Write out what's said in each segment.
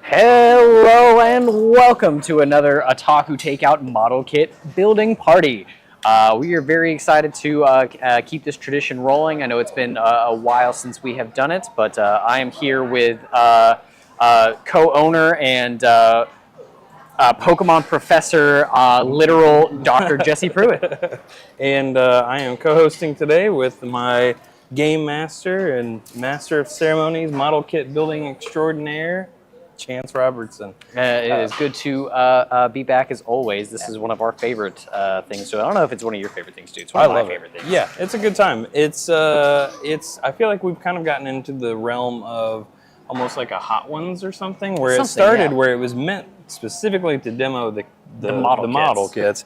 Hello and welcome to another Otaku Takeout model kit building party. We are very excited to keep this tradition rolling. I know it's been a while since we have done it, but I am here with co-owner and Pokemon professor, literal Dr. Jesse Pruitt. And I am co-hosting today with my game master and master of ceremonies, model kit building extraordinaire, Chance Robertson. It is good to be back as always. This is one of our favorite things. So I don't know if it's one of your favorite things, too. It's one of my favorite things. Yeah, it's a good time. It's I feel like we've kind of gotten into the realm of almost like a Hot Ones or something, where it started where it was meant specifically to demo the model kits.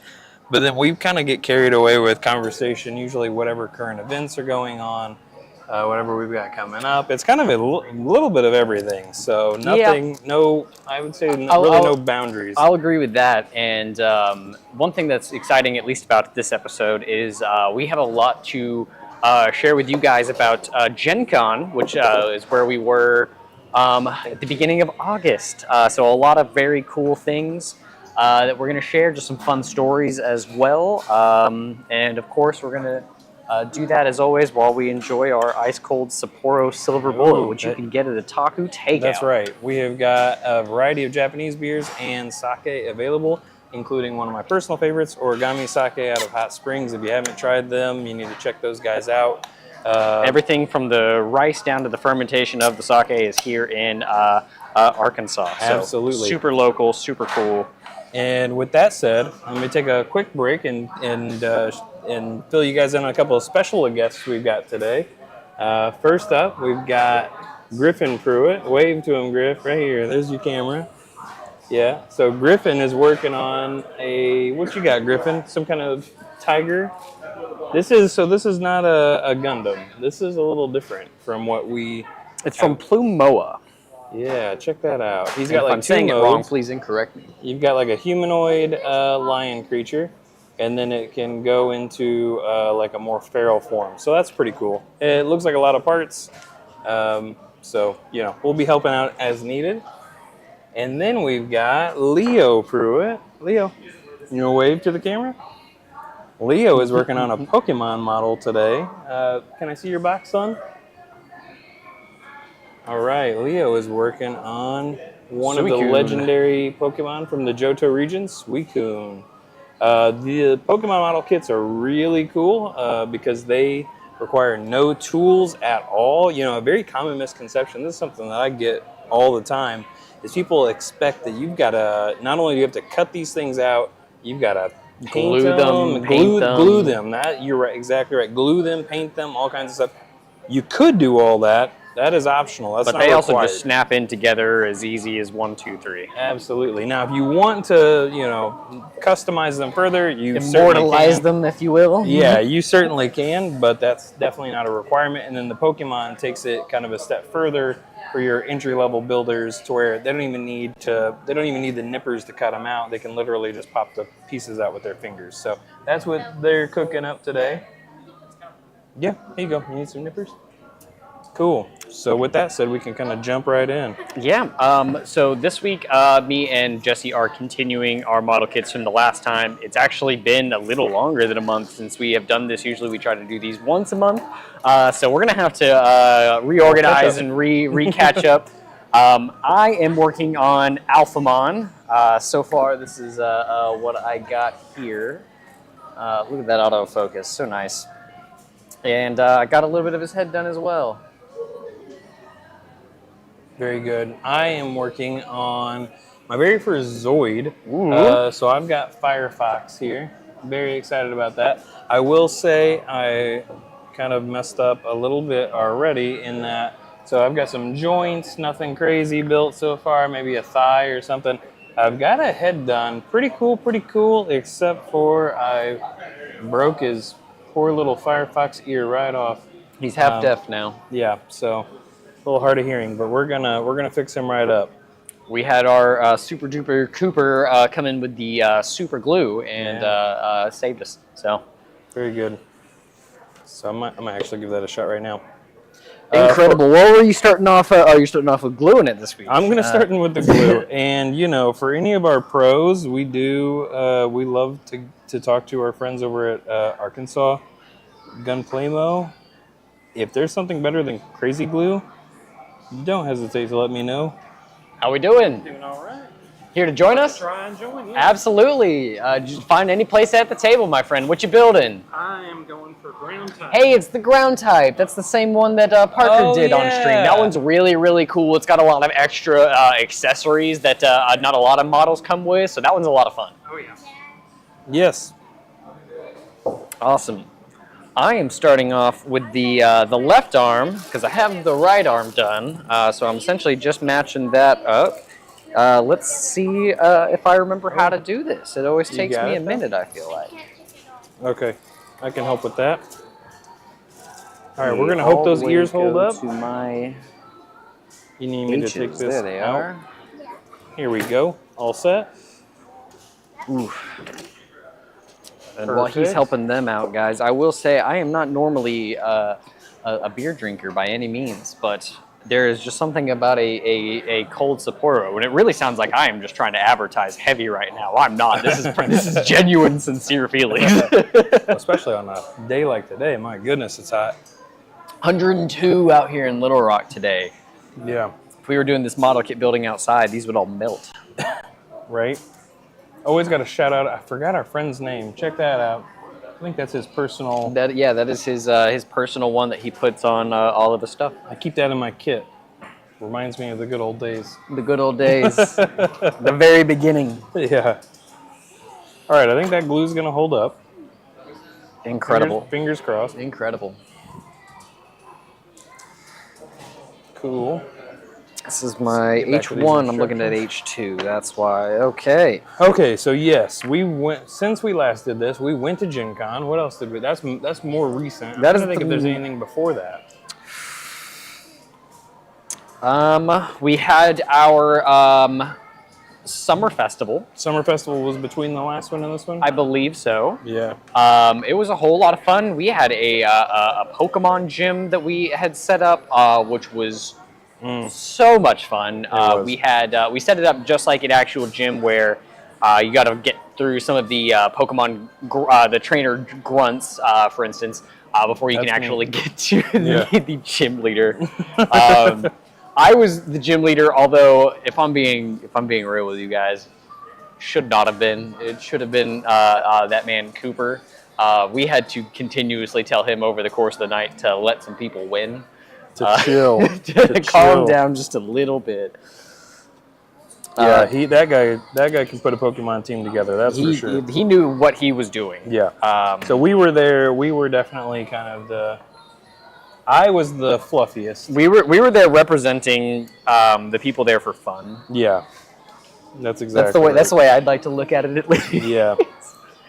But then we kind of get carried away with conversation, usually whatever current events are going on, whatever we've got coming up. It's kind of a little bit of everything. So nothing, I would say no boundaries. I'll agree with that. And one thing that's exciting, at least about this episode, is we have a lot to share with you guys about Gen Con, which is where we were at the beginning of August. So a lot of very cool things that we're going to share, just some fun stories as well. And of course, we're going to do that as always while we enjoy our ice cold Sapporo Silver Bullet, which you can get at Otaku Takeout. That's right. We have got a variety of Japanese beers and sake available, including one of my personal favorites, Origami Sake out of Hot Springs. If you haven't tried them, you need to check those guys out. Everything from the rice down to the fermentation of the sake is here in Arkansas. So absolutely. Super local, super cool. And with that said, I'm going to take a quick break and fill you guys in on a couple of special guests we've got today. First up, we've got Griffin Pruitt. Wave to him, Griff. Right here. There's your camera. Yeah. So Griffin is working on what you got, Griffin? Some kind of tiger? This is not a Gundam. This is a little different from what we... It's from Plume Moa. Yeah, check that out. He's got if like I'm saying it wrong, please incorrect me. You've got like a humanoid lion creature, and then it can go into like a more feral form. So that's pretty cool. It looks like a lot of parts. So, we'll be helping out as needed. And then we've got Leo Pruitt. Leo, you want to wave to the camera? Leo is working on a Pokemon model today. Can I see your box, son? All right, Leo is working on one of the legendary Pokemon from the Johto region, Suicune. The Pokemon model kits are really cool because they require no tools at all. A very common misconception, this is something that I get all the time, is people expect that you've got to, not only do you have to cut these things out, you've got to glue them. You're right, exactly right. Glue them, paint them, all kinds of stuff. You could do all that. That is optional. That's not required. Also just snap in together as easy as 1, 2, 3. Absolutely. Now, if you want to, customize them further, you immortalize them, if you will. Yeah, you certainly can, but that's definitely not a requirement. And then the Pokemon takes it kind of a step further for your entry-level builders, to where they don't even need the nippers to cut them out. They can literally just pop the pieces out with their fingers. So that's what they're cooking up today. Yeah, here you go. You need some nippers? Cool. So with that said, we can kind of jump right in. Yeah. So this week, me and Jesse are continuing our model kits from the last time. It's actually been a little longer than a month since we have done this. Usually we try to do these once a month. So we're going to have to reorganize and re-catch up. I am working on Alphamon. So far, this is what I got here. Look at that autofocus. So nice. And I got a little bit of his head done as well. Very good. I am working on my very first Zoid. So I've got Firefox here. Very excited about that. I will say I kind of messed up a little bit already in that. So I've got some joints, nothing crazy built so far, maybe a thigh or something. I've got a head done. Pretty cool, except for I broke his poor little Firefox ear right off. He's half deaf now. Yeah, so a little hard of hearing, but we're gonna fix him right up. We had our Super Duper Cooper come in with the super glue and saved us. So very good. So I might actually give that a shot right now. Incredible. What were you starting off? Are you starting off with glue in it this week? I'm going to start in with the glue. And, you know, for any of our pros, we love to talk to our friends over at Arkansas Gunplaymo. If there's something better than crazy glue, don't hesitate to let me know. How we doing? Doing all right. Here to join us? Try and join, yeah. Absolutely. Just find any place at the table, my friend. What you building? I am going for ground type. Hey, it's the ground type. That's the same one that Parker did on stream. That one's really, really cool. It's got a lot of extra accessories that not a lot of models come with, so that one's a lot of fun. Oh, yeah. Yes. Awesome. I am starting off with the left arm because I have the right arm done, so I'm essentially just matching that up. Let's see if I remember how to do this. It always takes me a minute, I feel like. Okay, I can help with that. All right, we're going to hope those ears hold up. To my You need me to take this There they out. are. Here we go. All set. Oof. And while he's Perfect. helping them out, guys, I will say I am not normally a beer drinker by any means, but there is just something about a cold Sapporo, and it really sounds like I am just trying to advertise heavy right now. I'm not. This is genuine, sincere feelings. Especially on a day like today. My goodness, it's hot. 102 out here in Little Rock today. Yeah. If we were doing this model kit building outside, these would all melt. Right? Always got to shout out. I forgot our friend's name. Check that out. I think that's his personal. That is his personal one that he puts on all of his stuff. I keep that in my kit. Reminds me of the good old days. The good old days. The very beginning. Yeah. All right, I think that glue's going to hold up. Incredible. Fingers crossed. Incredible. Cool. This is my Get back to these H1. I'm looking at instructions. H2. That's why. Okay. Okay, so yes, we went since we last did this. We went to Gen Con. What else did we? That's more recent. That I is don't think if there's anything before that. We had our summer festival. Summer Festival was between the last one and this one. I believe so. Yeah. It was a whole lot of fun. We had a Pokemon gym that we had set up, which was so much fun. We set it up just like an actual gym where you got to get through some of the Pokemon, the trainer grunts, for instance, before you can actually get to the gym leader. I was the gym leader, although if I'm being real with you guys, should not have been. It should have been that man Cooper. We had to continuously tell him over the course of the night to let some people win. To chill. to calm down just a little bit. Yeah, that guy can put a Pokemon team together. That's for sure. He knew what he was doing. Yeah. So we were there. We were definitely kind of I was the fluffiest. We were there representing the people there for fun. Yeah. That's exactly. That's the way I'd like to look at it at least. Yeah.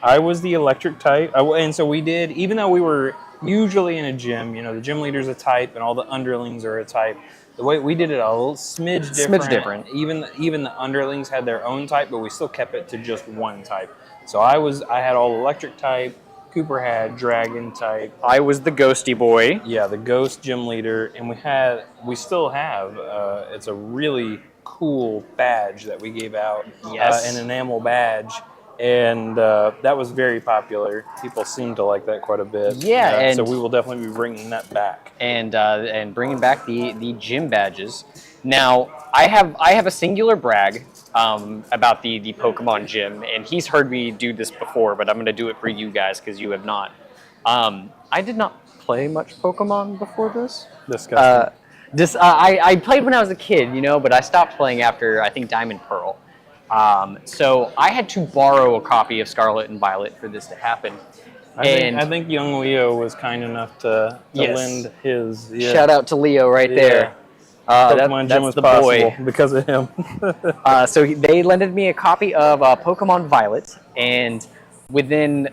I was the electric type, and so we did. Even though we were usually in a gym, you know, the gym leader's a type, and all the underlings are a type. The way we did it a little smidge different. Even the underlings had their own type, but we still kept it to just one type. So I had all electric type. Cooper had dragon type. I was the ghosty boy. Yeah, the ghost gym leader, and we still have. It's a really cool badge that we gave out. Yes, an enamel badge. And that was very popular. People seem to like that quite a bit. Yeah, and so we will definitely be bringing that back. And bringing back the gym badges. Now, I have a singular brag about the Pokemon gym, and he's heard me do this before, but I'm going to do it for you guys because you have not. I did not play much Pokemon before this. Disgusting. I played when I was a kid, you know, but I stopped playing after, I think, Diamond Pearl. So I had to borrow a copy of Scarlet and Violet for this to happen. I think young Leo was kind enough to lend his. Yeah. Shout out to Leo right there. Pokemon Gym was the possible boy. because of him. So they lended me a copy of Pokemon Violet, and within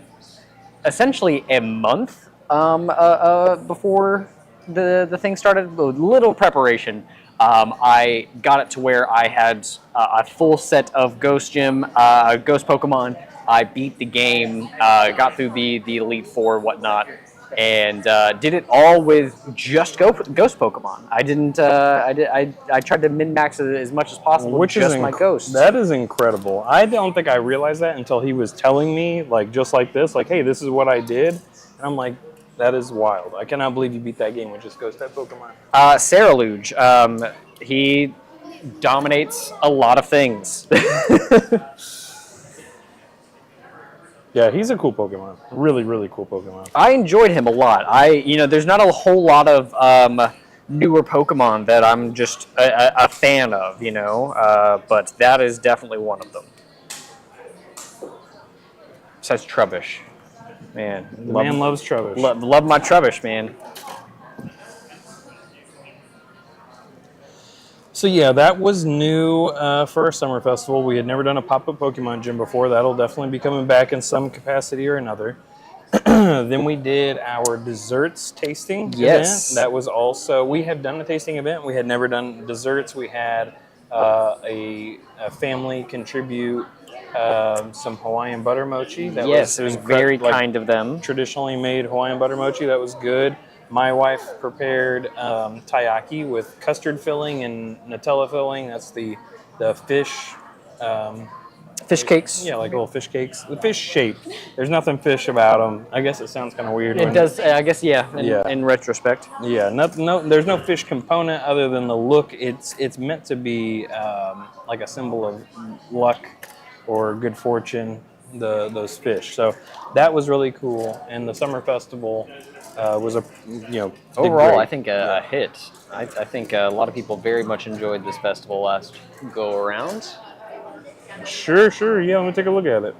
essentially a month before the thing started, with little preparation, I got it to where I had a full set of Ghost Gym, Ghost Pokemon. I beat the game, got through the Elite Four, whatnot, and did it all with just ghost Pokemon. I didn't. I tried to min max it as much as possible. Which just is my ghosts. That is incredible. I don't think I realized that until he was telling me, like, just like this, like, hey, this is what I did. And I'm like, that is wild. I cannot believe you beat that game with just ghost type Pokemon. Saraluge. He dominates a lot of things. Yeah, he's a cool Pokemon. Really, really cool Pokemon. I enjoyed him a lot. There's not a whole lot of newer Pokemon that I'm just a fan of, but that is definitely one of them. Besides Trubbish. Man. The man loves Trubbish. Love my Trubbish, man. So yeah, that was new for our summer festival. We had never done a pop-up Pokemon gym before. That'll definitely be coming back in some capacity or another. Then we did our desserts tasting event. That was also, we had done a tasting event. We had never done desserts. We had a family contribute some Hawaiian butter mochi. That it was very kind of them. Traditionally made Hawaiian butter mochi. That was good. My wife prepared taiyaki with custard filling and Nutella filling. That's the fish. Fish cakes? Yeah, like little fish cakes. The fish shaped. There's nothing fish about them. I guess it sounds kind of weird. It does, I guess, in retrospect. Yeah, there's no fish component other than the look. It's meant to be like a symbol of luck or good fortune, those fish. So that was really cool. And the summer festival was overall, I think a hit. I think a lot of people very much enjoyed this festival last go around. Sure. Yeah, I'm gonna take a look at it.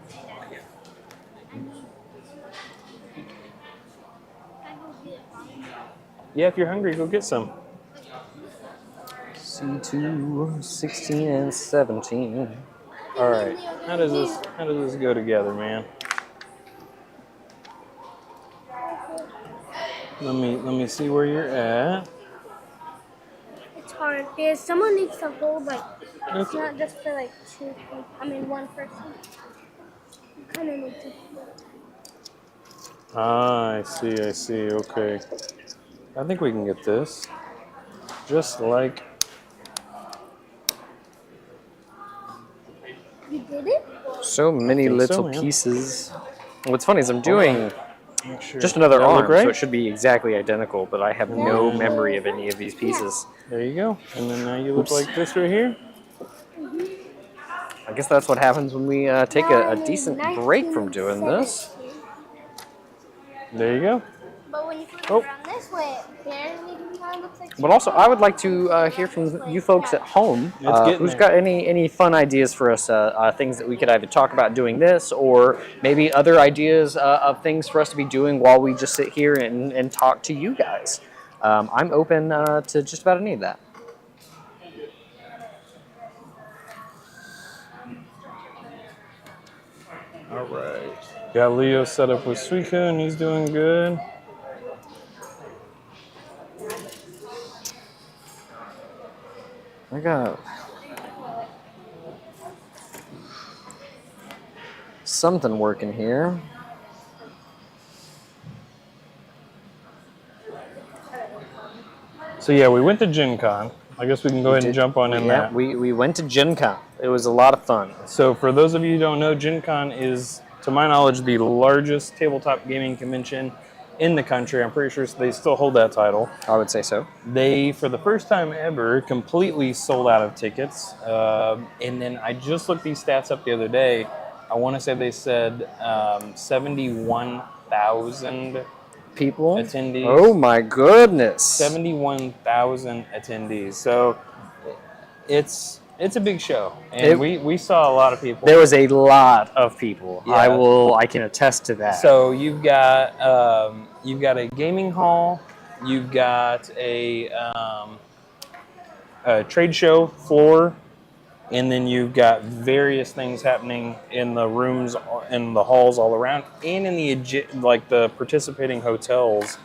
Yeah, if you're hungry, go get some. C2, 16, and 17. All right. How does this go together, man? Let me see where you're at. It's hard because someone needs to hold it's not just for one person. You kind of need to hold. Ah, I see. Okay. I think we can get this. Just like. You did it? So many little pieces. What's funny is I'm doing Sure. just another arm, right? so it should be exactly identical, but I have no memory of any of these pieces. There you go. And then now you look like this right here. I guess that's what happens when we take a decent break from doing this. There you go. But when you flip it around this way, it barely kind of looks like. But also, I would like to hear from you folks at home. Who's got any fun ideas for us? Things that we could either talk about doing this, or maybe other ideas of things for us to be doing while we just sit here and talk to you guys. I'm open to just about any of that. All right. Got Leo set up with Suika, and he's doing good. I got something working here. So yeah, we went to Gen Con. I guess we can go ahead and jump on in that. We went to Gen Con. It was a lot of fun. So for those of you who don't know, Gen Con is, to my knowledge, the largest tabletop gaming convention in the country. I'm pretty sure they still hold that title. I would say so. They, for the first time ever, completely sold out of tickets. And then I just looked these stats up the other day. I want to say they said 71,000 people attendees. Oh my goodness! 71,000 attendees. So it's a big show, and we saw a lot of people. There was a lot of people. Yeah. I can attest to that. So you've got a gaming hall, you've got a trade show floor, and then you've got various things happening in the rooms and the halls all around, and in the participating hotels,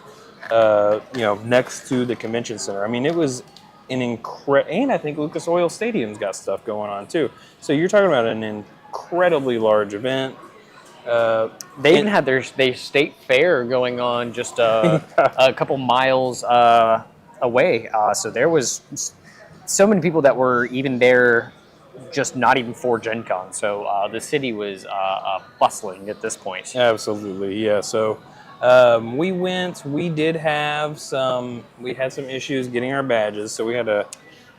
next to the convention center. I mean, it was and I think Lucas Oil Stadium's got stuff going on too. So you're talking about an incredibly large event. They even had their state fair going on just a couple miles away. So there was so many people that were even there, just not even for Gen Con. So the city was bustling at this point. Absolutely, yeah. So we went. We did have some. We had some issues getting our badges, so we had to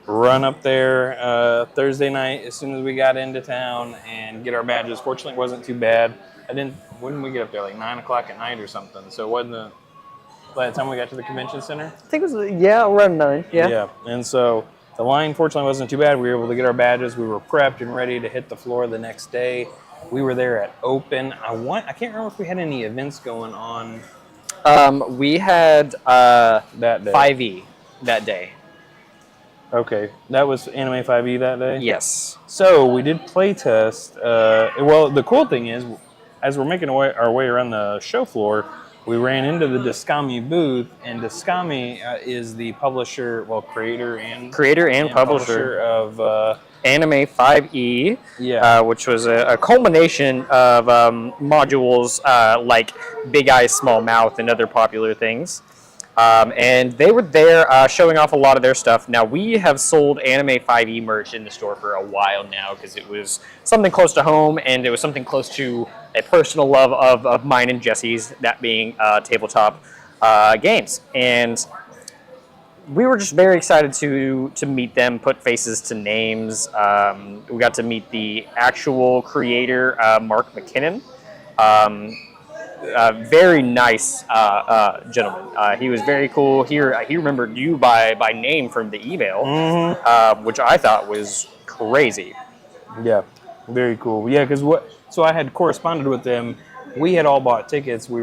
run up there Thursday night as soon as we got into town and get our badges. Fortunately, it wasn't too bad. When did we get up there? Like 9 o'clock at night or something. So it wasn't by the time we got to the convention center. I think it was around 9. Yeah. Yeah, and so the line fortunately wasn't too bad. We were able to get our badges. We were prepped and ready to hit the floor the next day. We were there at open. I can't remember if we had any events going on. We had that day. 5e that day. Okay, that was Anime 5e that day? Yes. So we did play test. Well, the cool thing is, as we're making our way around the show floor, we ran into the Discami booth, and Discami is the publisher, creator and publisher of Anime 5e, yeah. Which was a culmination of modules like Big Eyes, Small Mouth, and other popular things. And they were there showing off a lot of their stuff. Now, we have sold Anime 5e merch in the store for a while now because it was something close to home and it was something close to a personal love of mine and Jesse's, that being tabletop games. And we were just very excited to meet them, put faces to names. We got to meet the actual creator, Mark McKinnon. Very nice gentleman. He was very cool. He remembered you by name from the email, which I thought was crazy. Yeah, very cool. Yeah, so I had corresponded with them. We had all bought tickets. We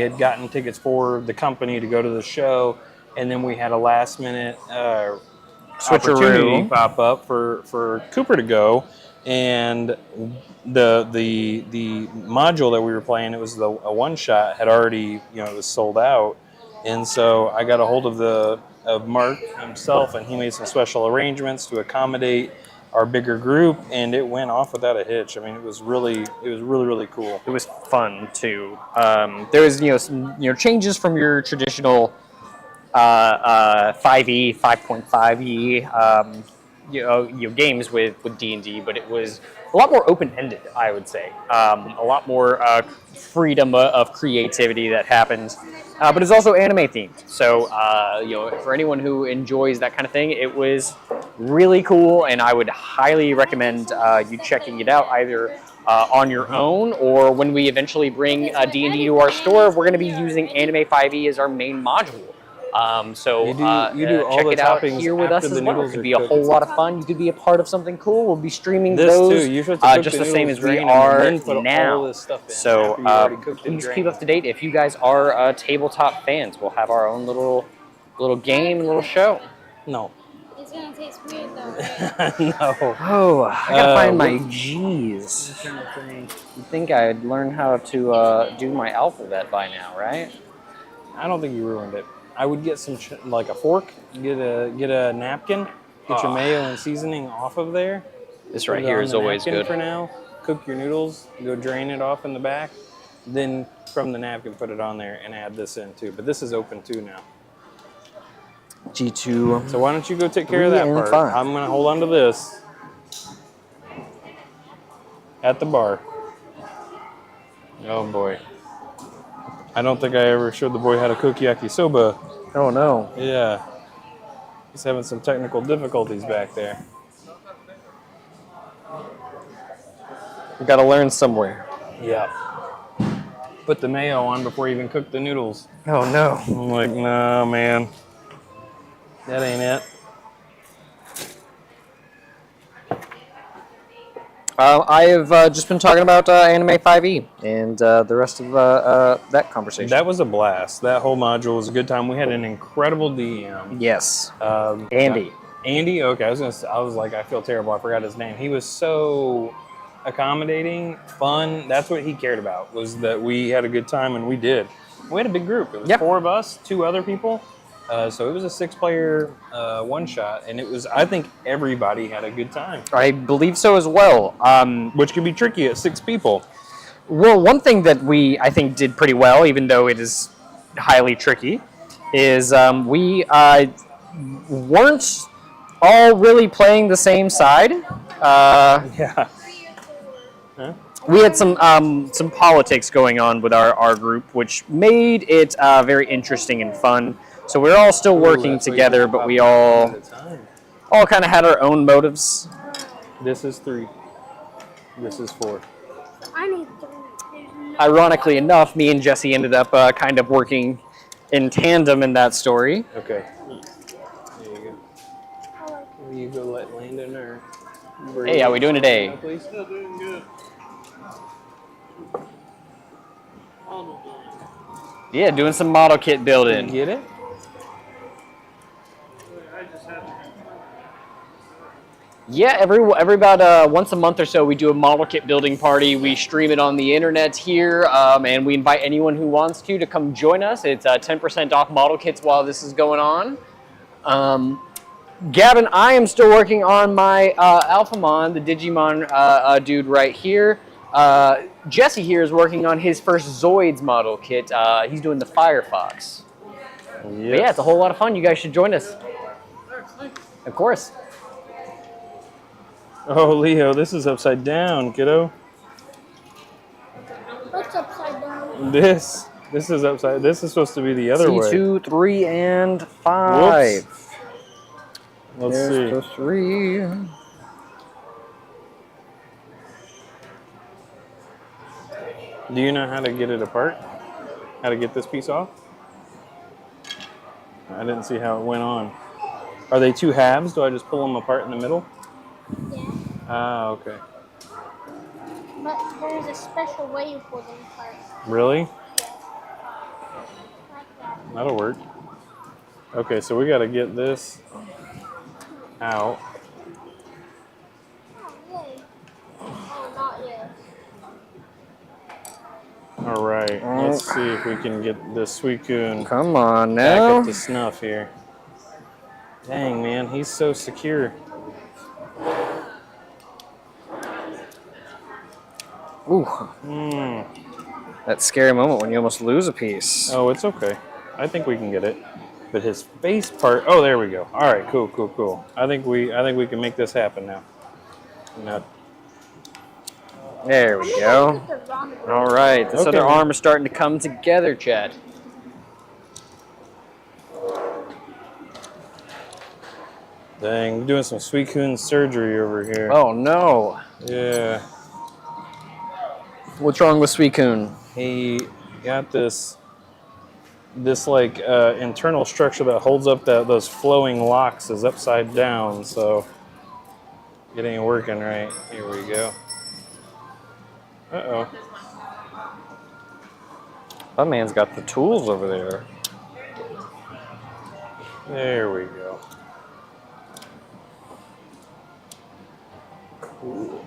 had gotten tickets for the company to go to the show, and then we had a last minute opportunity pop up for Cooper to go. And the module that we were playing, it was a one shot, had already, it was sold out, and so I got a hold of Mark himself, and he made some special arrangements to accommodate our bigger group, and it went off without a hitch. I mean, it was really cool. It was fun too. There was changes from your traditional 5e, 5.5e. Games with D&D, but it was a lot more open-ended, I would say. A lot more freedom of creativity that happened, but it's also anime themed. So, for anyone who enjoys that kind of thing, it was really cool, and I would highly recommend you checking it out either on your own, or when we eventually bring D&D to our store, we're going to be using Anime 5e as our main module. So you do all check the it out toppings here with us after as the well. It noodles could are be a cooked. whole lot of fun. You could be a part of something cool. We'll be streaming This those too. You should have to cook just the the same noodles, as we drain them, and are then put all now. this stuff in So after you already cooked and please drained keep it. up to date. If you guys are tabletop fans, we'll have our own little game, little show. No. It's gonna taste weird though, right? No. Oh, I gotta find my G's. You think I'd learn how to do my alphabet by now, right? I don't think you ruined it. I would get some like a fork, get a napkin, get your mayo and seasoning off of there. This right Put it here on is the always napkin good. for now. Cook your noodles, go drain it off in the back. Then from the napkin, put it on there and add this in too. But this is open too now. G2. So why don't you go take care of that 3 and part? 5. I'm gonna hold on to this at the bar. Oh boy. I don't think I ever showed the boy how to cook yakisoba. Oh no. Yeah. He's having some technical difficulties back there. You gotta learn somewhere. Yeah. Put the mayo on before you even cook the noodles. Oh no. I'm like, nah, man. That ain't it. I have just been talking about Anime 5e and the rest of that conversation. That was a blast. That whole module was a good time. We had an incredible DM. Yes. Andy. Andy? Okay, I was like, I feel terrible. I forgot his name. He was so accommodating, fun. That's what he cared about, was that we had a good time, and we did. We had a big group. It was 4 of us, 2 other people. So it was a 6-player one-shot, and I think everybody had a good time. I believe so as well. Which can be tricky at 6 people. Well, one thing that I think did pretty well, even though it is highly tricky, is we weren't all really playing the same side. Yeah. 3 or 4. Huh? We had some politics going on with our group, which made it very interesting and fun. So we're all still Ooh, working that's why you together, just but pop we them one all at a time. kind of had our own motives. This is 3. This is 4. I need 3. There's no Ironically enough, me and Jesse ended up kind of working in tandem in that story. Okay. There you go. I like Will you go let Landon or Hey, how we doing today? know, please? Still doing good. On with it. Yeah, doing some model kit Did you building. get it? I just haven't. Yeah, every about once a month or so, we do a model kit building party. We stream it on the internet here, and we invite anyone who wants to come join us. It's 10% off model kits while this is going on. Gavin, I am still working on my Alphamon, the Digimon dude right here. Jesse here is working on his first Zoids model kit. He's doing the Firefox. But yeah, it's a whole lot of fun. You guys should join us. Of course. Oh, Leo, this is upside down, kiddo. what's upside down. This is upside. This is supposed to be the other way. C2, 3, and 5. Whoops. Let's There's see. the 3. Do you know how to get it apart? How to get this piece off? I didn't see how it went on. Are they 2 halves? Do I just pull them apart in the middle? Yeah. Ah, okay. But there's a special way you pull them apart. Really? Like that. That'll work. Okay, so we got to get this out. Oh, yay. Oh, not yet. All right, let's see if we can get this Suicune Come on back now. up to snuff here. Dang, man, he's so secure. Ooh, Hmm. that scary moment when you almost lose a piece. Oh, it's okay. I think we can get it. But his face part. Oh, there we go. All right, cool, cool, cool. I think we can make this happen now. Now, There we go. All right, this Okay, other man. arm is starting to come together, Chad. dang, doing some Suicune surgery over here. Oh no. Yeah. What's wrong with Suicune? He got this like internal structure that holds up those flowing locks is upside down, so it ain't working right. Here we go. Uh-oh. That man's got the tools over there. There we go. Cool.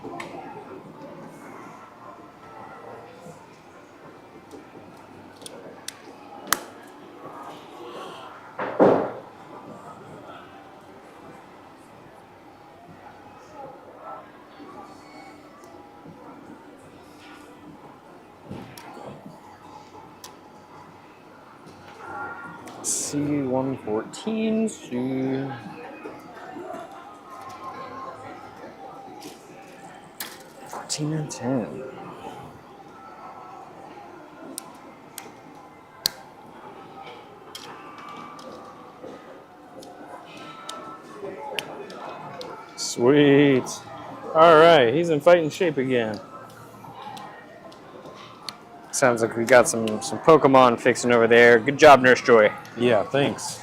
C114, C. 14 and 10. Sweet. All right, he's in fighting shape again. Sounds like we got some Pokemon fixing over there. Good job, Nurse Joy. Yeah, thanks.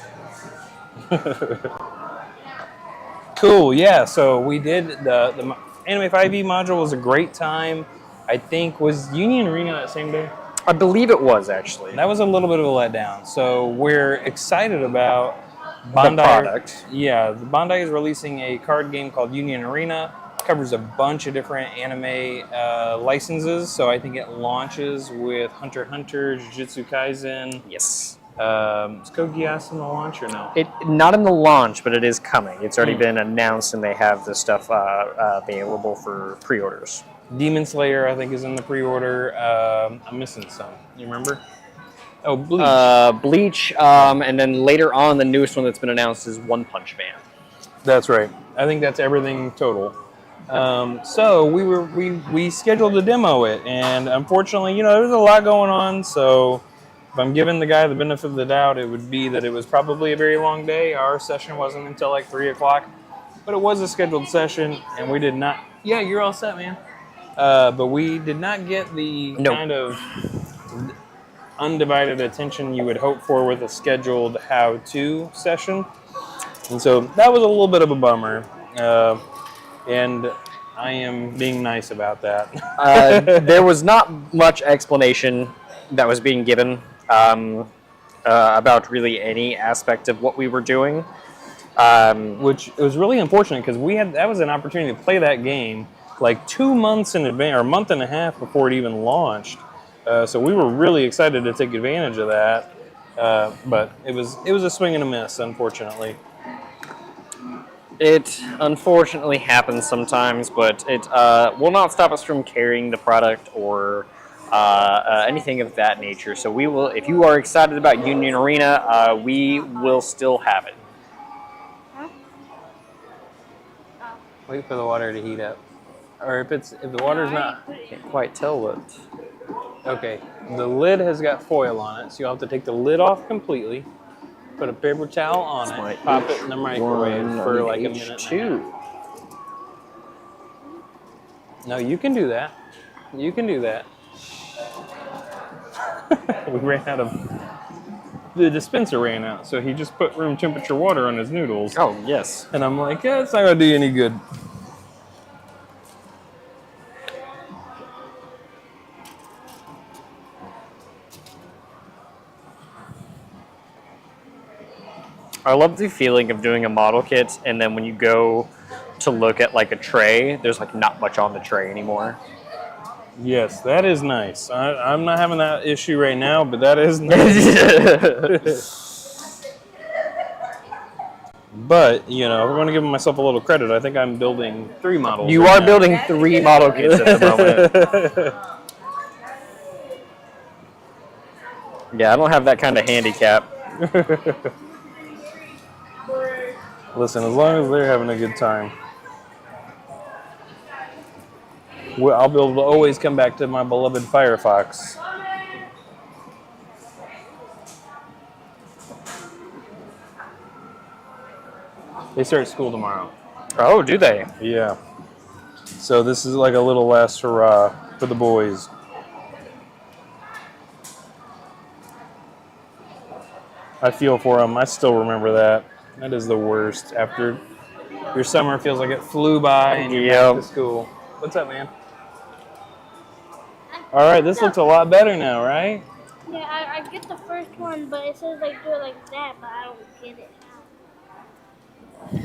Cool. Yeah. So we did the Anime 5e module was a great time. I think was Union Arena that same day. I believe it was actually. That was a little bit of a letdown. So we're excited about The product. Yeah, the Bandai is releasing a card game called Union Arena. Covers a bunch of different anime licenses. So I think it launches with Hunter x Hunter, Jujutsu Kaisen. Yes. Is Code Geass in the launch or no? It not in the launch, but it is coming. It's already been announced, and they have the stuff available for pre-orders. Demon Slayer, I think, is in the pre-order. I'm missing some. You remember? Oh, Bleach. Bleach, and then later on, the newest one that's been announced is One Punch Man. That's right. I think that's everything total. So we scheduled to demo it, and unfortunately, there was a lot going on. So if I'm giving the guy the benefit of the doubt, it would be that it was probably a very long day. Our session wasn't until like 3:00, but it was a scheduled session, and we did not. Yeah, you're all set, man. But we did not get the kind of undivided attention you would hope for with a scheduled how-to session. And so that was a little bit of a bummer. And I am being nice about that. There was not much explanation that was being given about really any aspect of what we were doing. Which was really unfortunate because that was an opportunity to play that game like 2 months in advance, or a month and a half before it even launched. So we were really excited to take advantage of that. But it was a swing and a miss, unfortunately. It unfortunately happens sometimes, but it will not stop us from carrying the product or anything of that nature. So we will, if you are excited about Union Arena, we will still have it. Wait for the water to heat up. Or if the water's not... Can't quite tell what. Okay, the lid has got foil on it, so you'll have to take the lid off completely, put a paper towel on it, pop it in the microwave for like a minute and a half. No, you can do that. You can do that. We ran out of... The dispenser ran out, so he just put room temperature water on his noodles. Oh, yes. And I'm like, yeah, it's not going to do you any good. I love the feeling of doing a model kit, and then when you go to look at like a tray, there's like not much on the tray anymore. Yes, that is nice. I'm not having that issue right now, but that is nice. But, if I want to give myself a little credit, I think I'm building 3 models. You are building 3 model kits at the moment. Yeah, I don't have that kind of handicap. Listen, as long as they're having a good time. I'll be able to always come back to my beloved Firefox. They start school tomorrow. Oh, do they? Yeah. So this is like a little last hurrah for the boys. I feel for them. I still remember that. That is the worst. After your summer feels like it flew by and you're back to school. What's up, man? All right, this looks a lot better now, right? Yeah, I get the first one, but it says like do it like that, but I don't get it now.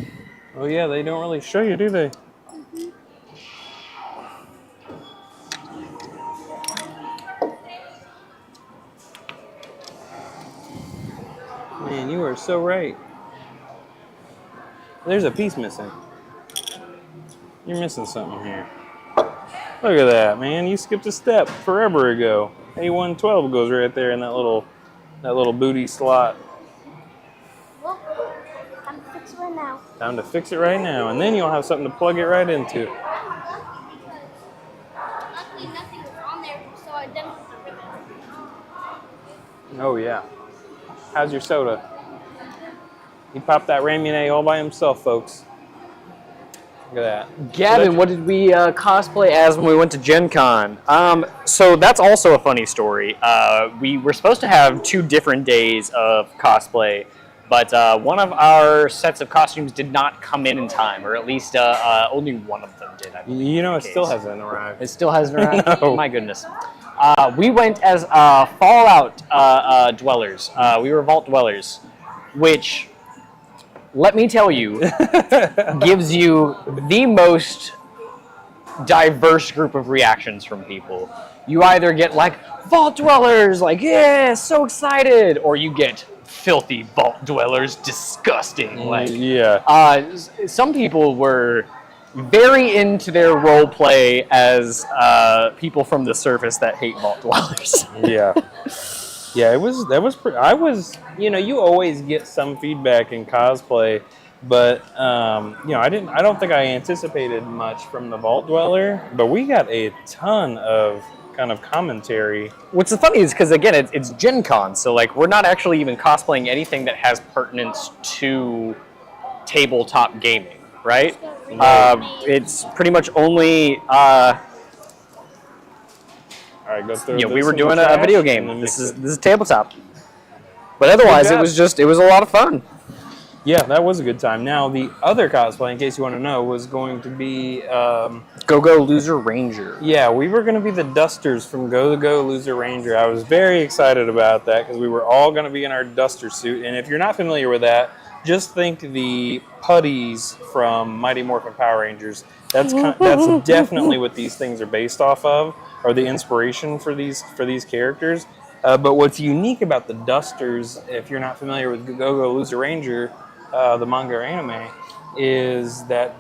Oh yeah, they don't really show you, do they? Mm-hmm. Man, you are so right. There's a piece missing. You're missing something here. Look at that, man. You skipped a step forever ago. A112 goes right there in that little booty slot. Well, I'm fixing it now. Time to fix it right now, and then you'll have something to plug it right into. Luckily, nothing was on there, so I dumped the ribbon. Oh yeah. How's your soda? He popped that ramen all by himself, folks. Look at that. Gavin, what did we cosplay as when we went to Gen Con? So that's also a funny story. We were supposed to have 2 different days of cosplay, but one of our sets of costumes did not come in time, or at least only one of them did. It still hasn't arrived. It still hasn't arrived? No. My goodness. We went as Fallout dwellers. We were Vault dwellers, which... let me tell you, gives you the most diverse group of reactions from people. You either get like, Vault Dwellers, like, yeah, so excited, or you get filthy Vault Dwellers, disgusting. Like, yeah. Some people were very into their role play as people from the surface that hate vault dwellers. Yeah. Yeah, that was pretty, you always get some feedback in cosplay, but I don't think I anticipated much from the Vault Dweller, but we got a ton of kind of commentary. What's funny is because again, it's Gen Con, so like we're not actually even cosplaying anything that has pertinence to tabletop gaming, right? It's pretty much only. All right, go through. We were doing a video game. This is tabletop, but otherwise it was a lot of fun. Yeah, that was a good time. Now, the other cosplay, in case you want to know, was going to be... Go Loser Ranger. Yeah, we were going to be the Dusters from Go Loser Ranger. I was very excited about that because we were all going to be in our Duster suit. And if you're not familiar with that, just think the putties from Mighty Morphin Power Rangers. That's definitely what these things are based off of, or the inspiration for these characters. But what's unique about the Dusters, if you're not familiar with Go Loser Ranger, the manga or anime, is that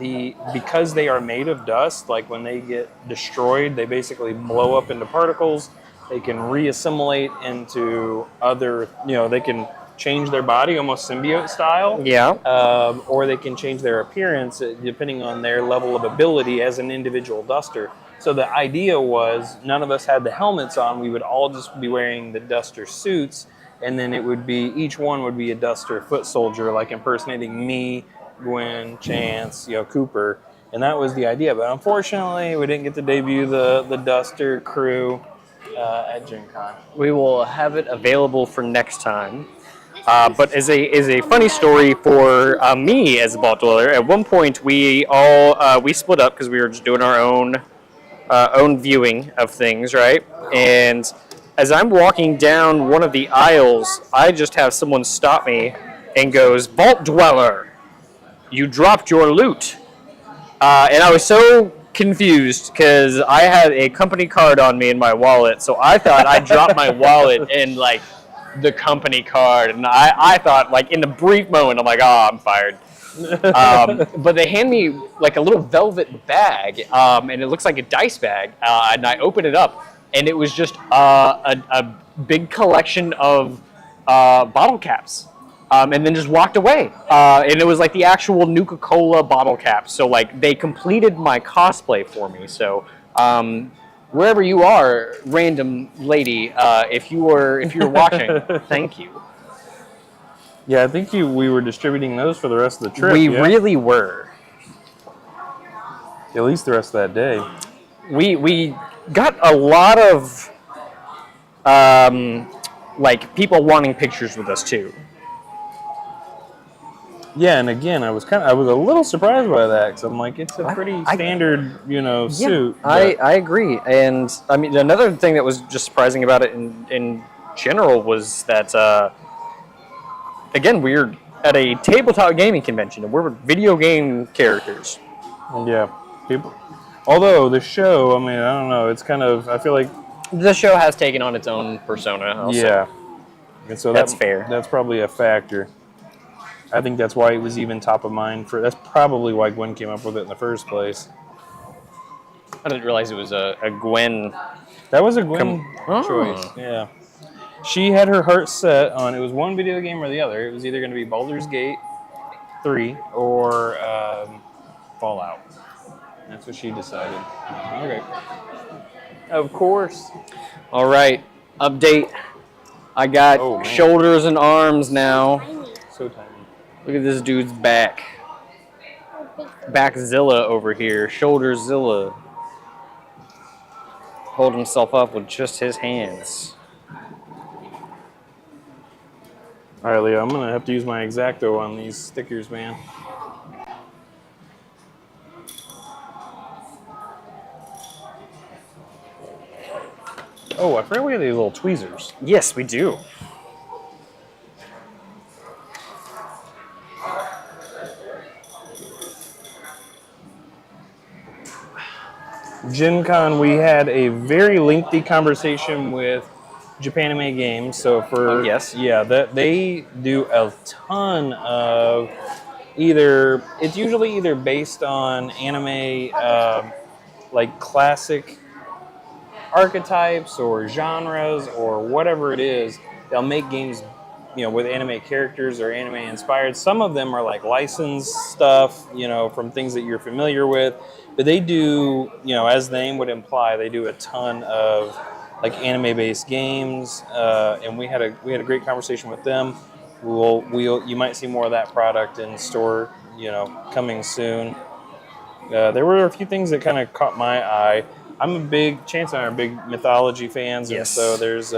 because they are made of dust, like when they get destroyed, they basically blow up into particles. They can reassimilate into other, they can change their body almost symbiote style. Yeah. Or they can change their appearance depending on their level of ability as an individual Duster. So the idea was none of us had the helmets on. We would all just be wearing the Duster suits, and then it would be each one would be a Duster foot soldier, like impersonating me, Gwen, Chance, Cooper, and that was the idea. But unfortunately, we didn't get to debut the Duster crew at Gen Con. We will have it available for next time. But as a funny story for me as a Vault Dweller, at one point we all we split up because we were just doing our own viewing of things, right? And as I'm walking down one of the aisles, I just have someone stop me and goes, "Vault Dweller, you dropped your loot." And I was so confused because I had a company card on me in my wallet, so I thought I dropped my wallet and like the company card, and I thought like in the brief moment I'm like, "Oh, I'm fired." But they hand me like a little velvet bag, and it looks like a dice bag, and I open it up, and it was just a big collection of bottle caps, and then just walked away. And it was like the actual Nuka-Cola bottle caps. So like they completed my cosplay for me. So wherever you are, random lady, if you're watching, thank you. Yeah, I think we were distributing those for the rest of the trip. We really were. At least the rest of that day. We got a lot of like people wanting pictures with us too. Yeah, and again, I was a little surprised by that because I'm like, it's a pretty standard, suit. I agree, and I mean another thing that was just surprising about it in general was that. Again, we're at a tabletop gaming convention, and we're video game characters. Yeah, although the show, I mean, I don't know. It's kind of, I feel like the show has taken on its own persona. Also. Yeah, and so that's fair. That's probably a factor. I think that's why it was even top of mind that's probably why Gwen came up with it in the first place. I didn't realize it was a Gwen. That was a Gwen choice. Yeah. She had her heart set on it was one video game or the other. It was either going to be Baldur's Gate 3 or Fallout. That's what she decided. Okay. Of course. All right. Update. I got shoulders and arms now. So tiny. Look at this dude's back. Backzilla over here. Shoulderzilla. Hold himself up with just his hands. All right, Leo, I'm going to have to use my X-Acto on these stickers, man. Oh, I forgot we have these little tweezers. Yes, we do. Gen Con, we had a very lengthy conversation with Japanime Games. So for yes, yeah, they do a ton of it's usually either based on anime, like classic archetypes or genres or whatever it is. They'll make games, with anime characters or anime inspired. Some of them are like licensed stuff, from things that you're familiar with. But they do, as the name would imply, they do a ton of like anime based games. And we had a great conversation with them. You might see more of that product in store, coming soon. There were a few things that kind of caught my eye. Chance and I are big mythology fans, and so Yes. there's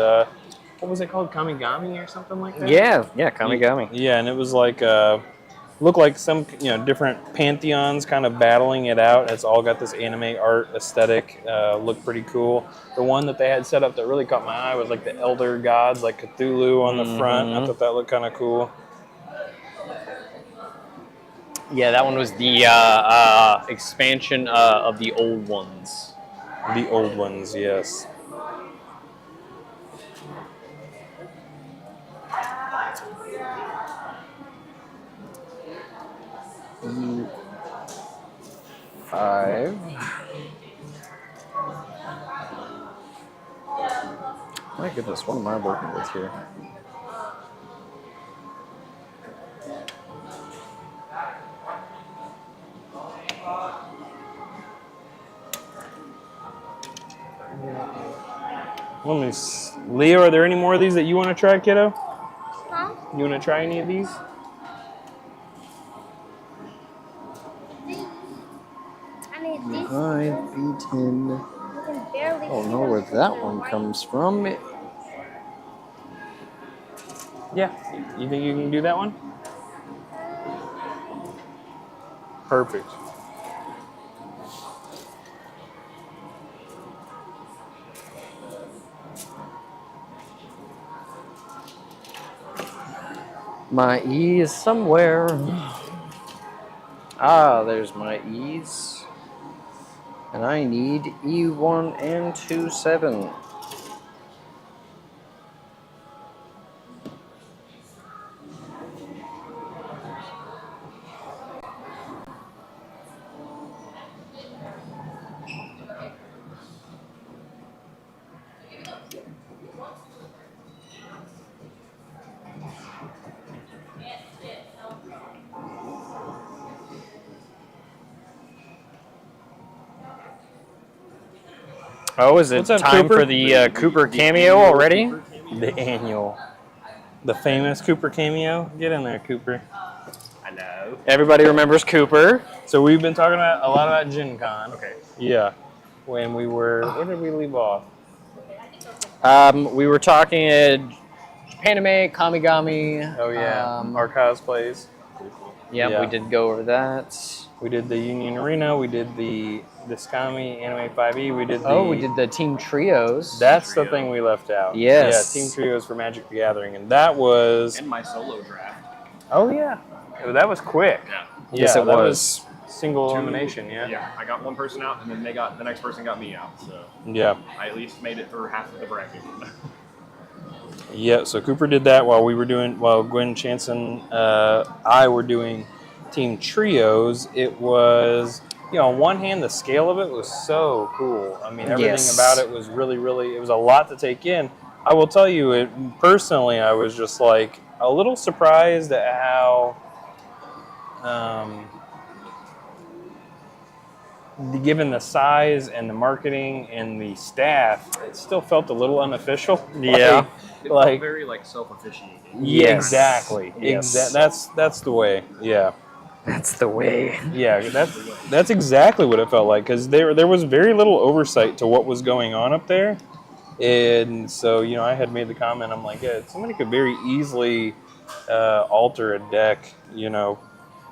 what was it called, Kamigami or something like that? Yeah, Kamigami. Yeah, and it was like looked like some different pantheons kind of battling it out. It's all got this anime art aesthetic. Looked pretty cool. The one that they had set up that really caught my eye was like the elder gods, like Cthulhu on the front. I thought that looked kind of cool. Yeah, that one was the expansion of the old ones. The old ones, yes. Five. My goodness, what am I working with here? Leo, are there any more of these that you want to try, kiddo? Huh? You want to try any of these? I need these. 5B10. You can barely I don't see know them where because that they're one white. comes from. Yeah. You think you can do that one? Perfect. My E is somewhere. Ah, there's my E's. And I need E1 and 27. Oh, is it What's up, time Cooper? for the Cooper cameo already? The annual. The famous Cooper cameo. Get in there, Cooper. Hello. Everybody remembers Cooper. So we've been talking a lot about Gen Con. Okay. Yeah. When we were, where did we leave off? We were talking Japanime, Kamigami. Oh yeah, our cosplays. Yeah, we did go over that. We did the Union Arena. We did the Skami Anime 5e. We did we did the team trios. That's the thing we left out. Yes. Yeah, team trios for Magic the Gathering, and that was. And my solo draft. Oh yeah, that was quick. Yeah. Yes, it that was. Single elimination. Yeah. Yeah, I got one person out, and then the next person got me out. So Yeah. I at least made it through half of the bracket. Yeah. So Cooper did that while Gwen, Chance, and I were doing team trios. It was, on one hand, the scale of it was so cool. I mean, everything about it was really, really. It was a lot to take in. I will tell you, personally, I was just like a little surprised at how. Given the size and the marketing and the staff, it still felt a little unofficial. Yeah. It Like- felt very self-officiating. Yeah, Yes. exactly. Yes. That's the way. Yeah. That's the way. Yeah, that's exactly what it felt like, because there was very little oversight to what was going on up there, and so I had made the comment. I'm like, yeah, somebody could very easily alter a deck,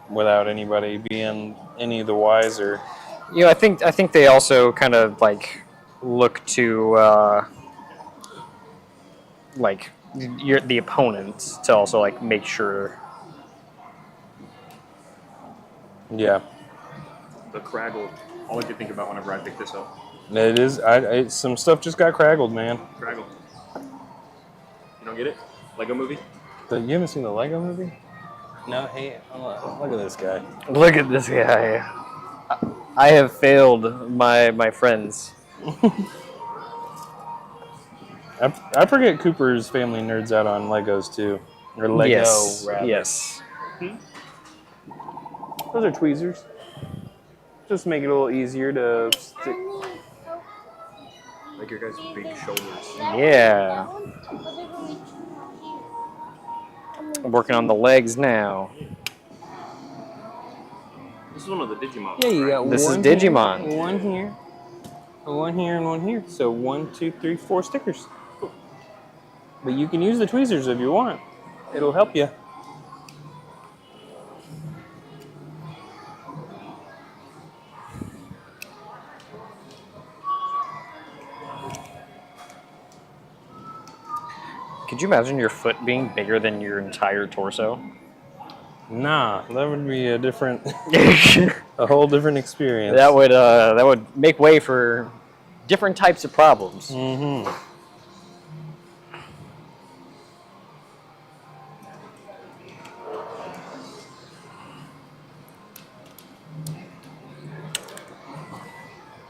without anybody being any the wiser. I think they also kind of look to the opponent to also make sure. Yeah, The Craggle. All I could think about whenever I picked this up. it is. Some stuff just got craggled, man. Craggle. You don't get it? Lego movie? You haven't seen the Lego movie? No, hey, look at this guy. Look at this guy. I have failed my friends. I forget Cooper's family nerds out on Legos too, or Lego Yes. rather. Yes. Those are tweezers. Just make it a little easier to stick. Like your guys' big shoulders. Yeah. I'm working on the legs now. This is one of the Digimon. Yeah, you got This is one Digimon. here, one here, and one here. So 1, 2, 3, 4 stickers. But you can use the tweezers if you want. It'll help you. Could you imagine your foot being bigger than your entire torso? Nah, that would be a different, a whole different experience. That would make way for different types of problems. Mm-hmm.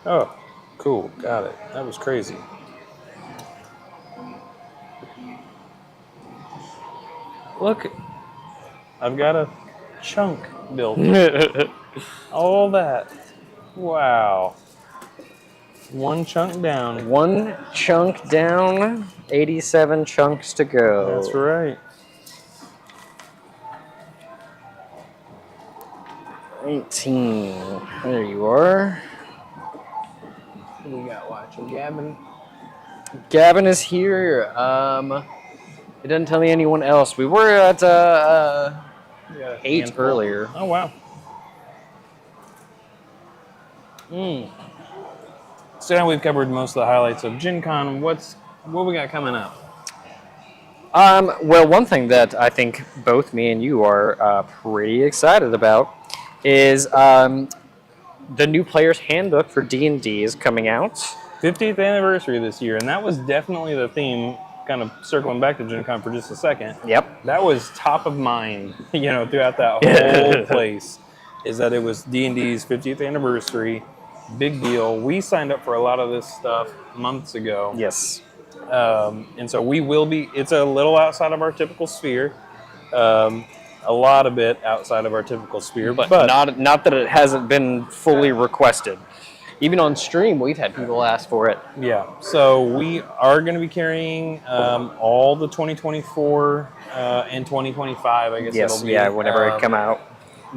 Oh, cool. Got it. That was crazy. Look, I've got a chunk built. All that. Wow. One chunk down. One chunk down, 87 chunks to go. That's right. 18. There you are. What we got watching? Gavin? Gavin is here. It doesn't tell me anyone else. We were at 8 handful. earlier. Oh, wow. So now we've covered most of the highlights of Gen Con. What we got coming up? Well, one thing that I think both me and you are pretty excited about is the new player's handbook for D&D is coming out. 50th anniversary this year, and that was definitely the theme. Kind of circling back to Gen Con for just a second. Yep. That was top of mind, throughout that whole place. Is that it was D&D's 50th anniversary, big deal. We signed up for a lot of this stuff months ago. Yes. And so we will be. It's a little outside of our typical sphere. A lot of it outside of our typical sphere, But not that it hasn't been fully requested. Even on stream, we've had people ask for it. Yeah, so we are going to be carrying all the 2024 and 2025, I guess Yes, it'll be. yeah, whenever it come out.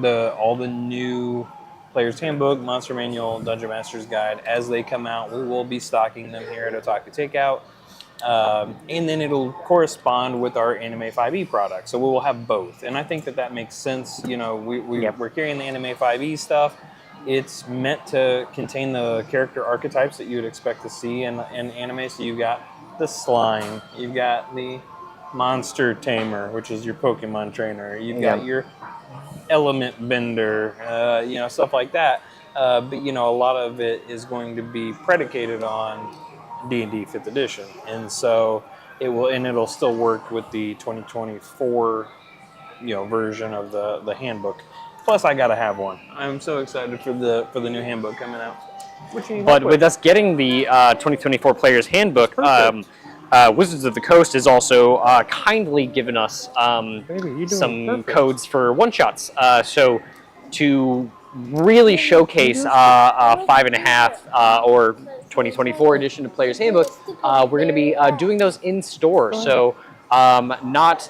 All the new Player's Handbook, Monster Manual, Dungeon Master's Guide, as they come out, we will be stocking them here at Otaku Takeout. And then it'll correspond with our Anime 5e product. So we will have both. And I think that makes sense. We're carrying the Anime 5e stuff. It's meant to contain the character archetypes that you would expect to see in anime. So you've got the slime, you've got the monster tamer, which is your Pokemon trainer, you've got your element bender, stuff like that. But a lot of it is going to be predicated on D&D 5th edition, and so it'll still work with the 2024 version of the handbook. Plus, I gotta have one. I'm so excited for the new handbook coming out. But with us getting the 2024 Player's Handbook, Wizards of the Coast has also kindly given us some codes for one-shots. So to really showcase 5.5 or 2024 edition of Player's Handbook, we're going to be doing those in store. So not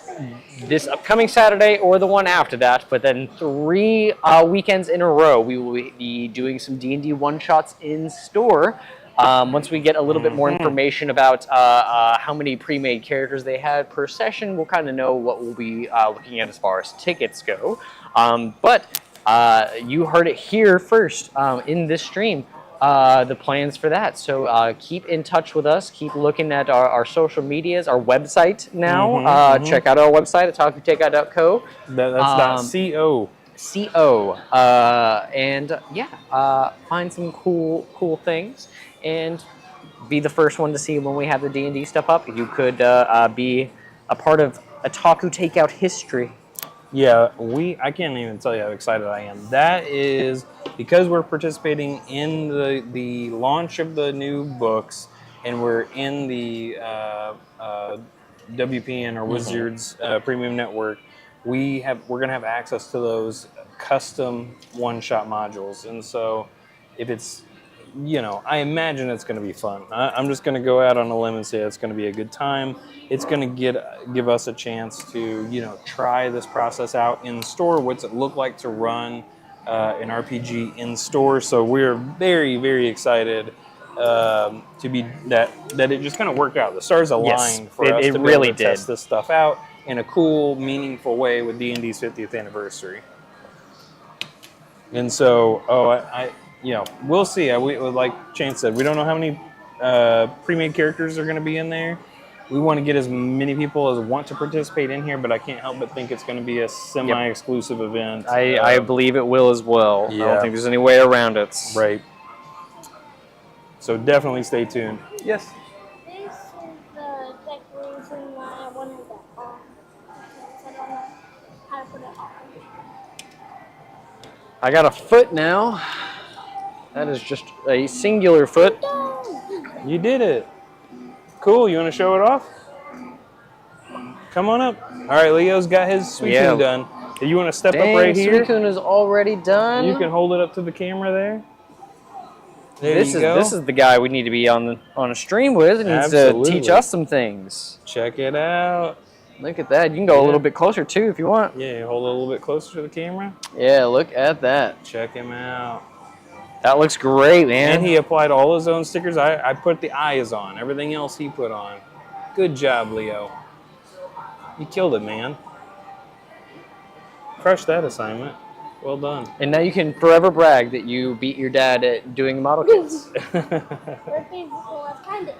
this upcoming Saturday or the one after that, but then 3 weekends in a row, we will be doing some D&D one-shots in store. Once we get a little bit more information about how many pre-made characters they had per session, we'll kind of know what we'll be looking at as far as tickets go. But you heard it here first in this stream. The plans for that. So keep in touch with us. Keep looking at our social medias, our website now. Check out our website at otakutakeout.co. That's .co. And find some cool things and be the first one to see when we have the D&D stuff up. You could be a part of Otaku Takeout history. Yeah, I can't even tell you how excited I am. That is because we're participating in the launch of the new books, and we're in the WPN or Wizards Premium Network. We're gonna have access to those custom one-shot modules, and so if it's I imagine it's going to be fun. I'm just going to go out on a limb and say it's going to be a good time. It's going to give us a chance to, try this process out in store. What's it look like to run an RPG in store? So we're very, very excited to be that it just kind of worked out. The stars aligned for us to be able to test this stuff out in a cool, meaningful way with D&D's 50th anniversary. And so, we'll see. Like Shane said, we don't know how many pre-made characters are going to be in there. We want to get as many people as want to participate in here, but I can't help but think it's going to be a semi-exclusive event. I believe it will as well. Yeah. I don't think there's any way around it. Right. So definitely stay tuned. Yes? This is the decoration that I wanted to on. I don't know how to put it on. I got a foot now. That is just a singular foot. You did it. Cool. You want to show it off? Come on up. All right, Leo's got his Suicune done. Do you want to step up right here? Suicune is already done. You can hold it up to the camera there. This is the guy we need to be on a stream with. He needs to teach us some things. Check it out. Look at that. You can go a little bit closer too if you want. Yeah, hold it a little bit closer to the camera. Yeah, look at that. Check him out. That looks great, man. And he applied all his own stickers. I put the eyes on. Everything else he put on. Good job, Leo. You killed it, man. Crushed that assignment. Well done. And now you can forever brag that you beat your dad at doing model kits. Are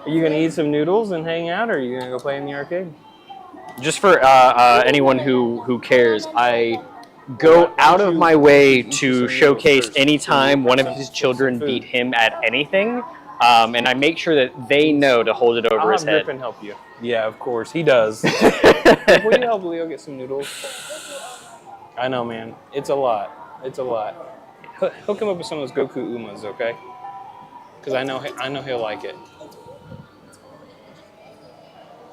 you going to eat some noodles and hang out, or are you going to go play in the arcade? Just for anyone who cares, I go out of my way to showcase any time one of his children beat him at anything, and I make sure that they know to hold it over his head. I'll have Griffin help you. Yeah, of course. He does. Will you help Leo get some noodles? I know, man. It's a lot. It's a lot. Hook him up with some of those Goku Umas, okay? Because I know he'll like it.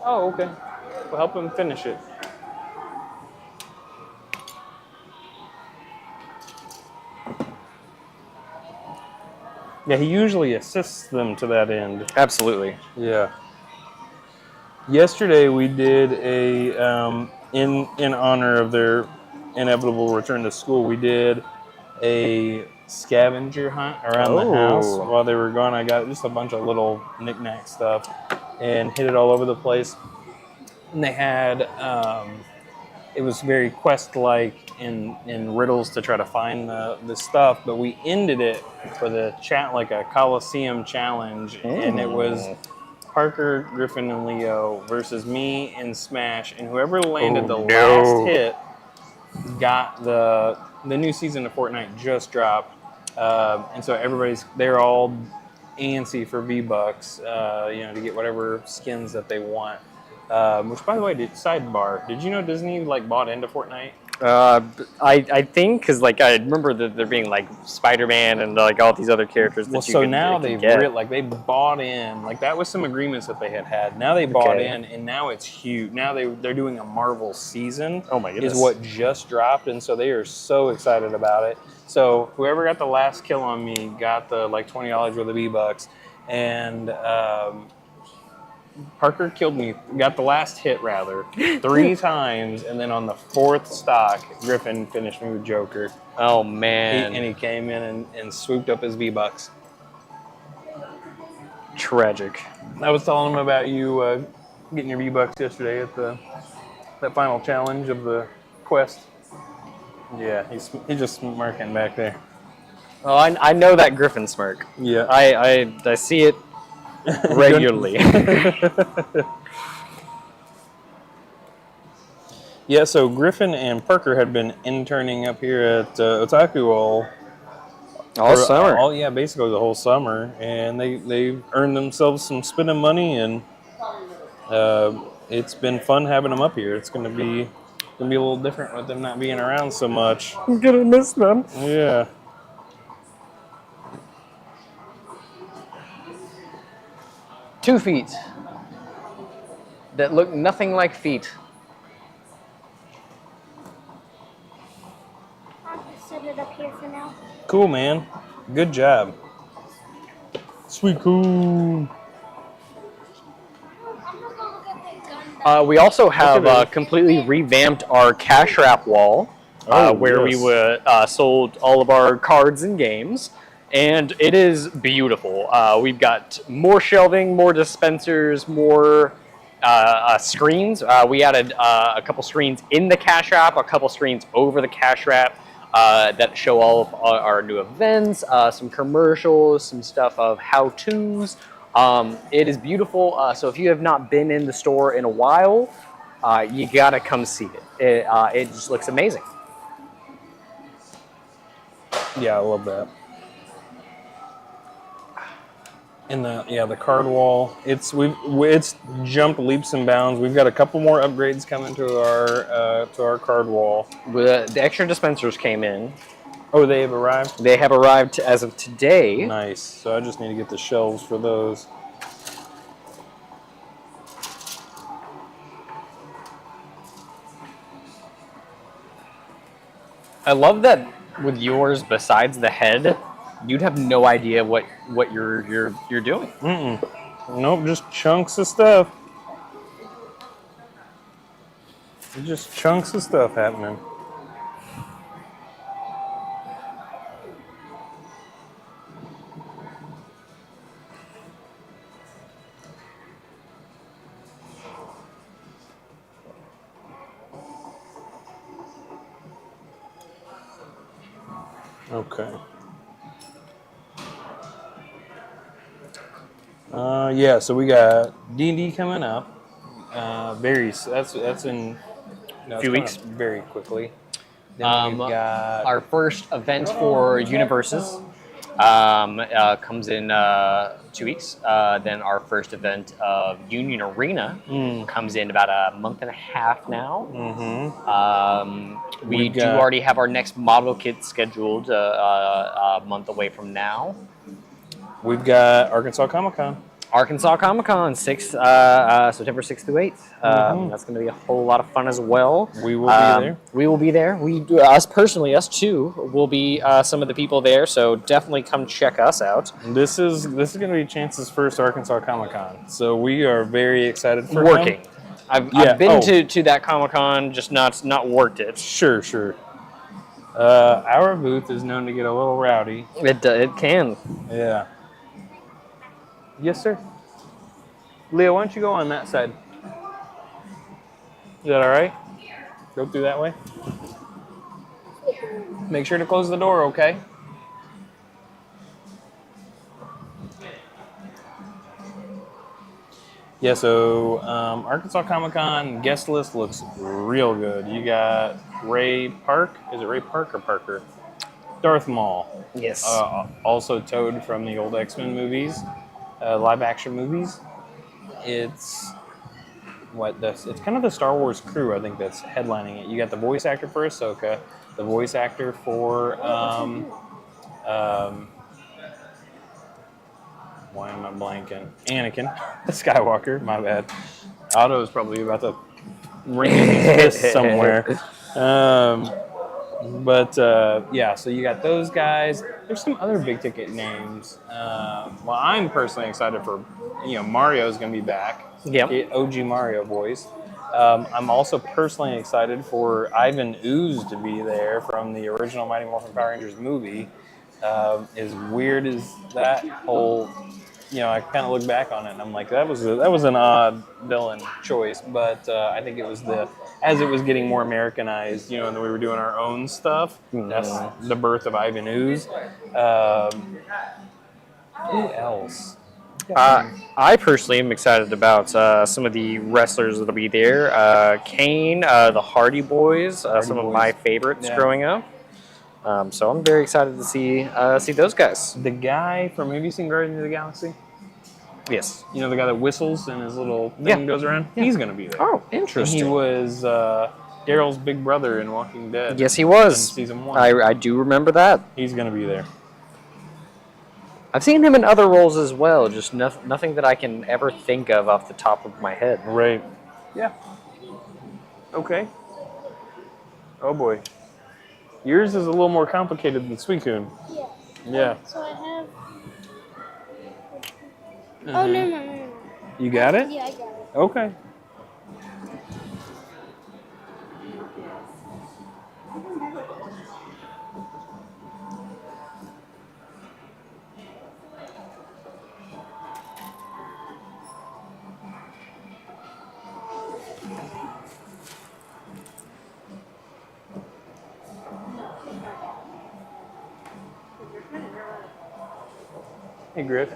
Oh, okay. We'll help him finish it. Yeah, he usually assists them to that end. Absolutely. Yeah. Yesterday we did a in honor of their inevitable return to school. We did a scavenger hunt around the house while they were gone. I got just a bunch of little knick-knack stuff and hid it all over the place. And they had it was very quest-like in riddles to try to find the stuff, but we ended it with a Coliseum challenge, and it was Parker, Griffin, and Leo versus me and Smash, and whoever landed last hit got the new season of Fortnite just dropped, and so they're all antsy for V-Bucks, to get whatever skins that they want. Which, by the way, sidebar, did you know Disney bought into Fortnite? I think because I remember there being Spider-Man and all these other characters. Now they've they bought in. That was some agreements that they had. Now they bought in, and now it's huge. Now they're doing a Marvel season. Oh my goodness! Is what just dropped, and so they are so excited about it. So whoever got the last kill on me got the $20 worth of V-Bucks, and Parker killed me, got the last hit rather, 3 times, and then on the 4th stock, Griffin finished me with Joker. Oh man! He came in and swooped up his V-Bucks. Tragic. I was telling him about you getting your V-Bucks yesterday at that final challenge of the quest. Yeah, he's just smirking back there. Oh, I know that Griffin smirk. Yeah, I see it regularly. Yeah, so Griffin and Parker had been interning up here at Otaku all summer. Basically the whole summer, and they earned themselves some spending money, and it's been fun having them up here. It's going to be Gonna be a little different with them not being around so much. I'm gonna miss them. Yeah. Two feet that look nothing like feet. I'll just set it up here for now. Cool, man. Good job. Sweet cool. I'm gonna go look at the gun. We also have Okay, baby. completely revamped our cash wrap wall, where yes. we sold all of our cards and games, and it is beautiful. We've got more shelving, more dispensers, more screens. We added a couple screens in the cash wrap, a couple screens over the cash wrap that show all of our new events, some commercials, some stuff of how-tos. It is beautiful. So if you have not been in the store in a while, you gotta come see it. It just looks amazing. Yeah, I love that. And the card wall, it's jumped leaps and bounds. We've got a couple more upgrades coming to our card wall. The extra dispensers came in. Oh, they have arrived? They have arrived as of today. Nice. So I just need to get the shelves for those. I love that with yours, besides the head, you'd have no idea what you're doing. Nope, just chunks of stuff. Just chunks of stuff happening. Okay. Yeah, so we got D&D coming up. That's in A few weeks. Very quickly. Then we've got Our first event for Universes comes in 2 weeks. Then our first event of Union Arena comes in about a month and a half now. We do already have our next model kit scheduled a month away from now. we've got Arkansas Comic-Con. Arkansas Comic Con, September 6th through 8th. That's going to be a whole lot of fun as well. We will be there. We will be there. Us two, will be some of the people there. So definitely come check us out. This is going to be Chance's first Arkansas Comic-Con, so we are very excited for Working. him. I've been to that Comic Con, just not worked it. Sure. Our booth is known to get a little rowdy. It can. Yeah. Yes, sir. Leo, why don't you go on that side? Is that all right? Go through that way. Make sure to close the door, okay? Yeah, so Arkansas Comic-Con guest list looks real good. You got Ray Park. Is it Ray Park or Parker? Darth Maul. Yes. Also Toad from the old X-Men movies. Live action movies. It's kind of the Star Wars crew, I think, that's headlining it. You got the voice actor for Ahsoka, the voice actor for why am I blanking? Anakin Skywalker, my bad. Otto is probably about to ring his fist somewhere. Yeah, so you got those guys. There's some other big ticket names. Well, I'm personally excited for, Mario's going to be back. Yep. OG Mario voice. I'm also personally excited for Ivan Ooze to be there from the original Mighty Morphin Power Rangers movie. As weird as that whole, I kind of look back on it and I'm like, that was an odd villain choice, but I think it was as it was getting more Americanized, and we were doing our own stuff. That's the birth of Ivan Ooze. Who else? I personally am excited about some of the wrestlers that'll be there. Kane, the Hardy Boys, some of my favorites growing up. So I'm very excited to see those guys. The guy from, have you seen Guardians of the Galaxy? Yes. The guy that whistles and his little thing goes around? He's going to be there. Oh, interesting. He was Daryl's big brother in Walking Dead. Yes, he was. In season 1. I do remember that. He's going to be there. I've seen him in other roles as well, just nothing that I can ever think of off the top of my head. Right. Yeah. Okay. Oh boy. Yours is a little more complicated than Suicune. Yeah. Yeah. So I have. Mm-hmm. Oh, no. You got it? Yeah, I got it. Okay. Hey, Griff.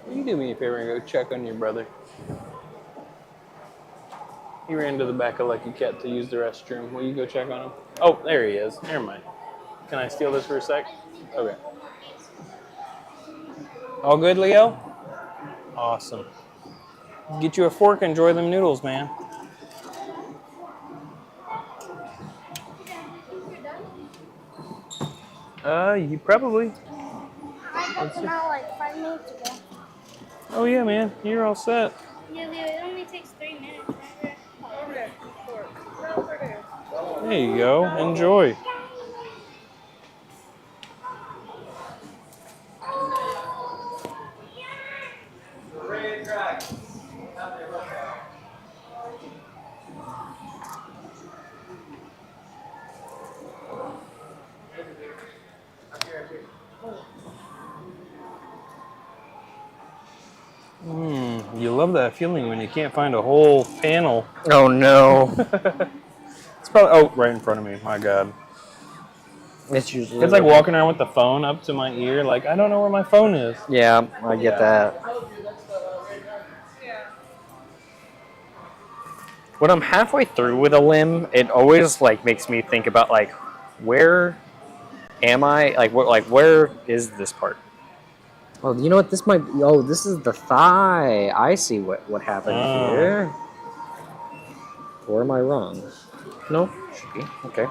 Will you do me a favor and go check on your brother? He ran to the back of Lucky Cat to use the restroom. Will you go check on him? Oh, there he is. Never mind. Can I steal this for a sec? Okay. All good, Leo? Awesome. Get you a fork. Enjoy them noodles, man. You probably. I got them out like 5 minutes ago. Oh, yeah, man. You're all set. Yeah, Leo, it only takes 3 minutes. Right? There you go. Enjoy. You love that feeling when you can't find a whole panel. Oh no. It's probably right in front of me. My God. It's usually. It's like walking around with the phone up to my ear. Like, I don't know where my phone is. Yeah, I get that. When I'm halfway through with a limb, it always like makes me think about like, where am I? Like, what? Like, where is this part? Oh, you know what? This might. Oh, this is the thigh. I see what happened here. Or am I wrong? No, should be okay.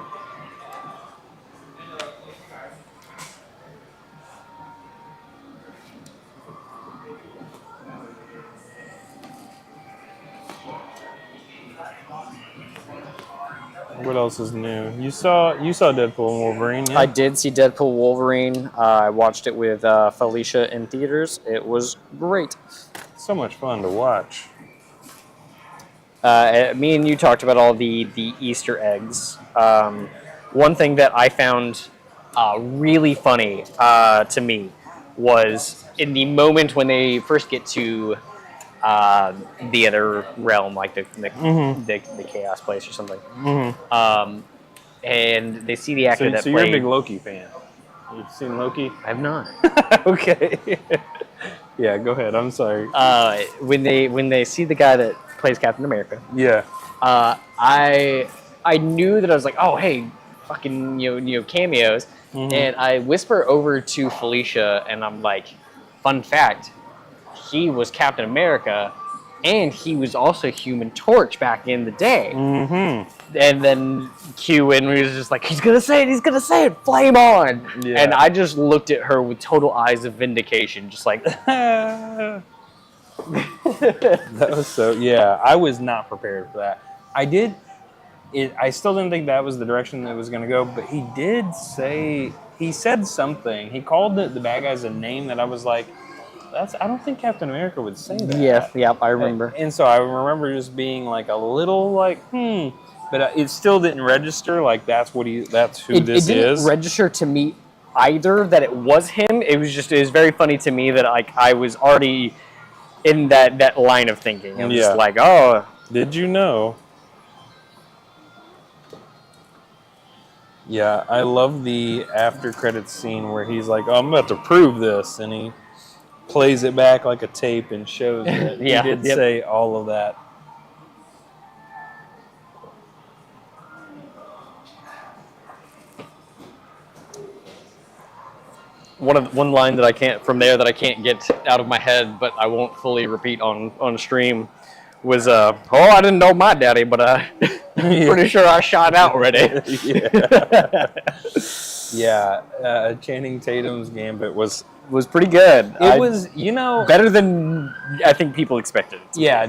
What else is new? You saw Deadpool and Wolverine, yeah? I did see Deadpool Wolverine. I watched it with Felicia in theaters. It was great. So much fun to watch. Me and you talked about all the Easter eggs. One thing that I found really funny to me was in the moment when they first get to the other realm, like the chaos place or something. Mm-hmm. And they see the actor that So played. you're a big Loki fan. You've seen Loki? I've not. Okay. Yeah, go ahead. I'm sorry. When they see the guy that plays Captain America, Yeah. I knew that I was like, oh hey, fucking cameos, and I whisper over to Felicia, and I'm like, fun fact, he was Captain America, and he was also Human Torch back in the day. Mm-hmm. And then Q and we was just like, he's gonna say it, flame on. Yeah. And I just looked at her with total eyes of vindication, just like. That was so. Yeah, I was not prepared for that. I still didn't think that was the direction that it was going to go, but he said something. He called the bad guys a name that I was like, I don't think Captain America would say that. Yeah, I remember. And so I remember just being like a little like, but it still didn't register. Like that's who this It didn't is. register to me either that it was him. It was very funny to me that like I was already in that line of thinking. I'm just like, oh. Did you know? Yeah, I love the after credits scene where he's like, oh, I'm about to prove this, and he plays it back like a tape and shows that he did say all of that. One line that I can't get out of my head, but I won't fully repeat on stream, was I didn't know my daddy, but pretty sure I shot out already. Yeah. Channing Tatum's Gambit was pretty good. It was, you know, better than I think people expected it to be. Yeah,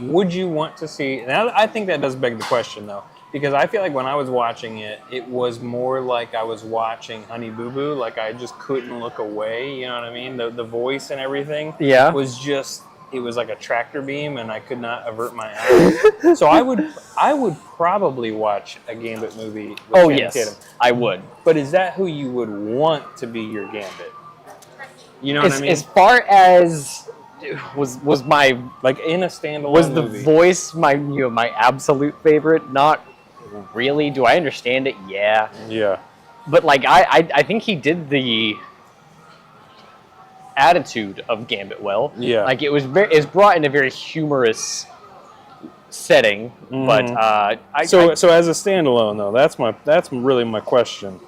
would you want to see? Now, I think that does beg the question, though, because I feel like when I was watching it, it was more like I was watching Honey Boo Boo. Like I just couldn't look away. You know what I mean? The voice and everything. Yeah. Was just, it was like a tractor beam, and I could not avert my eyes. So I would probably watch a Gambit movie. With Channing Tatum. I would. But is that who you would want to be your Gambit? You know what I mean? As far as was my like in a standalone was the movie. voice my my absolute favorite? Not really. Do I understand it? Yeah. Yeah. But like I think he did the attitude of Gambit well. Yeah. Like it's brought in a very humorous setting, but so as a standalone though, that's really my question.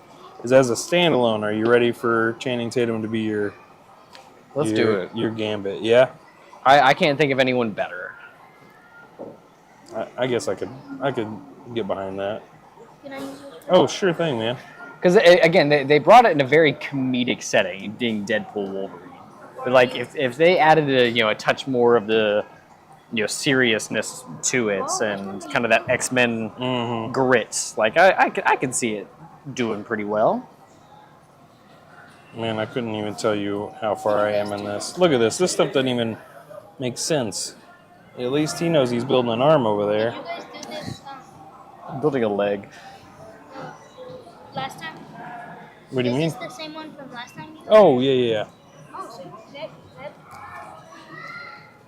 Is as a standalone, are you ready for Channing Tatum to be your Let's do it. Your Gambit, yeah. I can't think of anyone better. I guess I could get behind that. Can I use this? Oh, sure thing, man. Because again, they brought it in a very comedic setting, being Deadpool Wolverine. But like if they added a touch more of the seriousness to it and kind of that X-Men grit, like I could see it doing pretty well. Man, I couldn't even tell you how far I am in this. Look at this. This stuff doesn't even make sense. At least he knows he's building an arm over there. Did you guys do this Building a leg. last time? What do you mean? Is this the same one from last time? Oh, yeah. Oh, so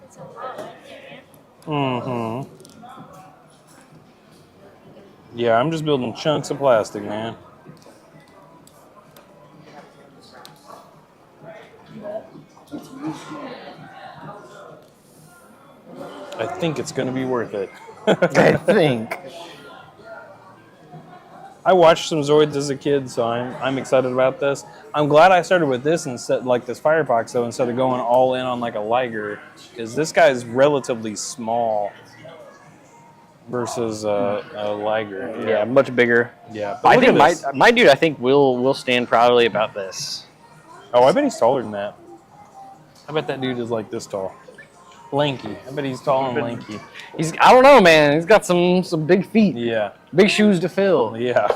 that's a lot right there, yeah. Mm-hmm. Yeah, I'm just building chunks of plastic, man. I think it's going to be worth it. I think. I watched some Zoids as a kid, so I'm excited about this. I'm glad I started with this instead, like this Firefox, though, instead of going all in on like a Liger, because this guy's relatively small versus a Liger. Yeah, much bigger. Yeah. I think this. my dude, I think will stand proudly about this. Oh, I bet he's taller than that. I bet that dude is like this tall. Lanky. I bet he's tall and lanky. I don't know, man. He's got some big feet. Yeah. Big shoes to fill. Yeah.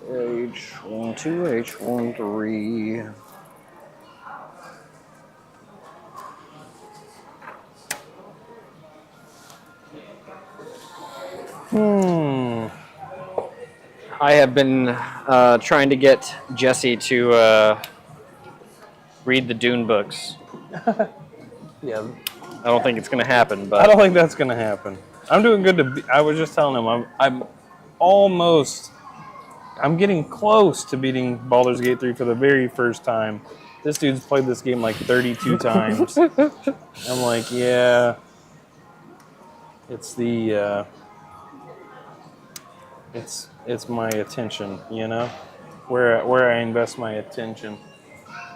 H12, H13. I have been trying to get Jesse to read the Dune books. Yeah. I don't think it's going to happen, I but don't think that's going to happen. I'm doing good I was just telling him, I'm getting close to beating Baldur's Gate 3 for the very first time. This dude's played this game like 32 times. I'm like, yeah. It's the, it's my attention, you know? Where I invest my attention.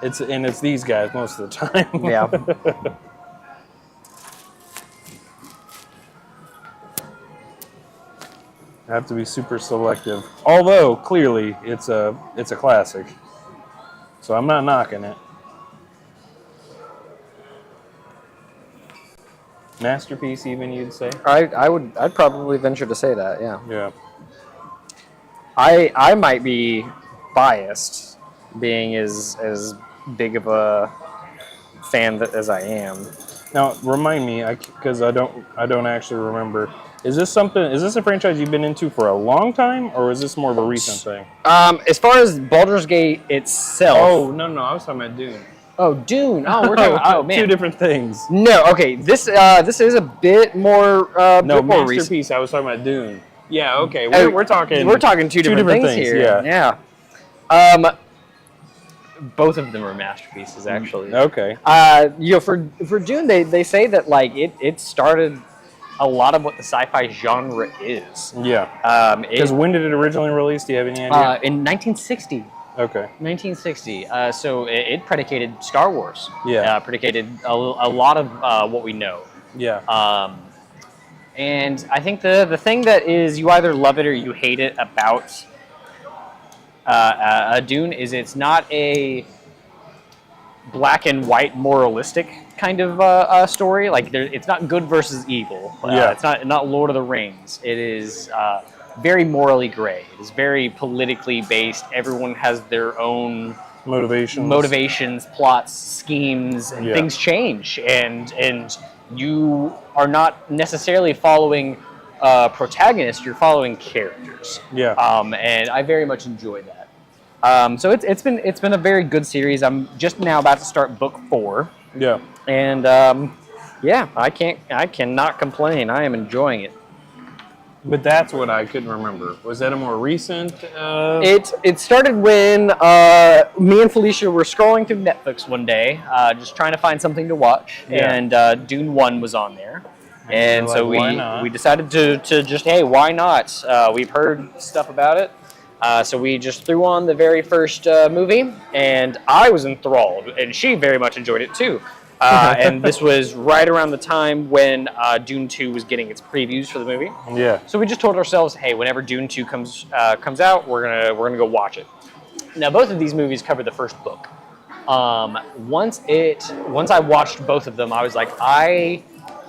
It's these guys most of the time. yeah. I have to be super selective. Although clearly it's a classic, so I'm not knocking it. Masterpiece, even you'd say. I'd probably venture to say that. Yeah. Yeah. I might be biased, being as big of a fan as I am. Now remind me, because I don't actually remember. Is this a franchise you've been into for a long time, or is this more of a recent thing? As far as Baldur's Gate itself. Oh no, I was talking about Dune. Oh, Dune. Oh, we're talking. Oh man, two different things. No, okay. This is a bit more. No, bit more Masterpiece. recent. I was talking about Dune. Yeah, okay. We're talking. We're talking two different things here. Yeah. Both of them are masterpieces, actually. Okay. For Dune, they say that like it started a lot of what the sci-fi genre is. Yeah. Because when did it originally release? Do you have any idea? In 1960. Okay. 1960. So it predicated Star Wars. Yeah. Predicated a lot of what we know. Yeah. And I think the thing that is you either love it or you hate it about Dune is it's not a black and white moralistic kind of story. Like it's not good versus evil. Yeah. It's not Lord of the Rings. It is very morally gray. It is very politically based. Everyone has their own motivations, plots, schemes, and things change. And you are not necessarily following protagonists. You're following characters. Yeah. And I very much enjoy that. So it's been a very good series. I'm just now about to start book 4. Yeah. And yeah, I cannot complain. I am enjoying it. But that's what I couldn't remember. Was that a more recent? It started when me and Felicia were scrolling through Netflix one day, just trying to find something to watch, and Dune 1 was on there. And so we decided to just, hey, why not? We've heard stuff about it. So we just threw on the very first movie, and I was enthralled, and she very much enjoyed it too. And this was right around the time when Dune 2 was getting its previews for the movie. Yeah. So we just told ourselves, hey, whenever Dune 2 comes out, we're gonna go watch it. Now, both of these movies cover the first book. Once I watched both of them, I was like, I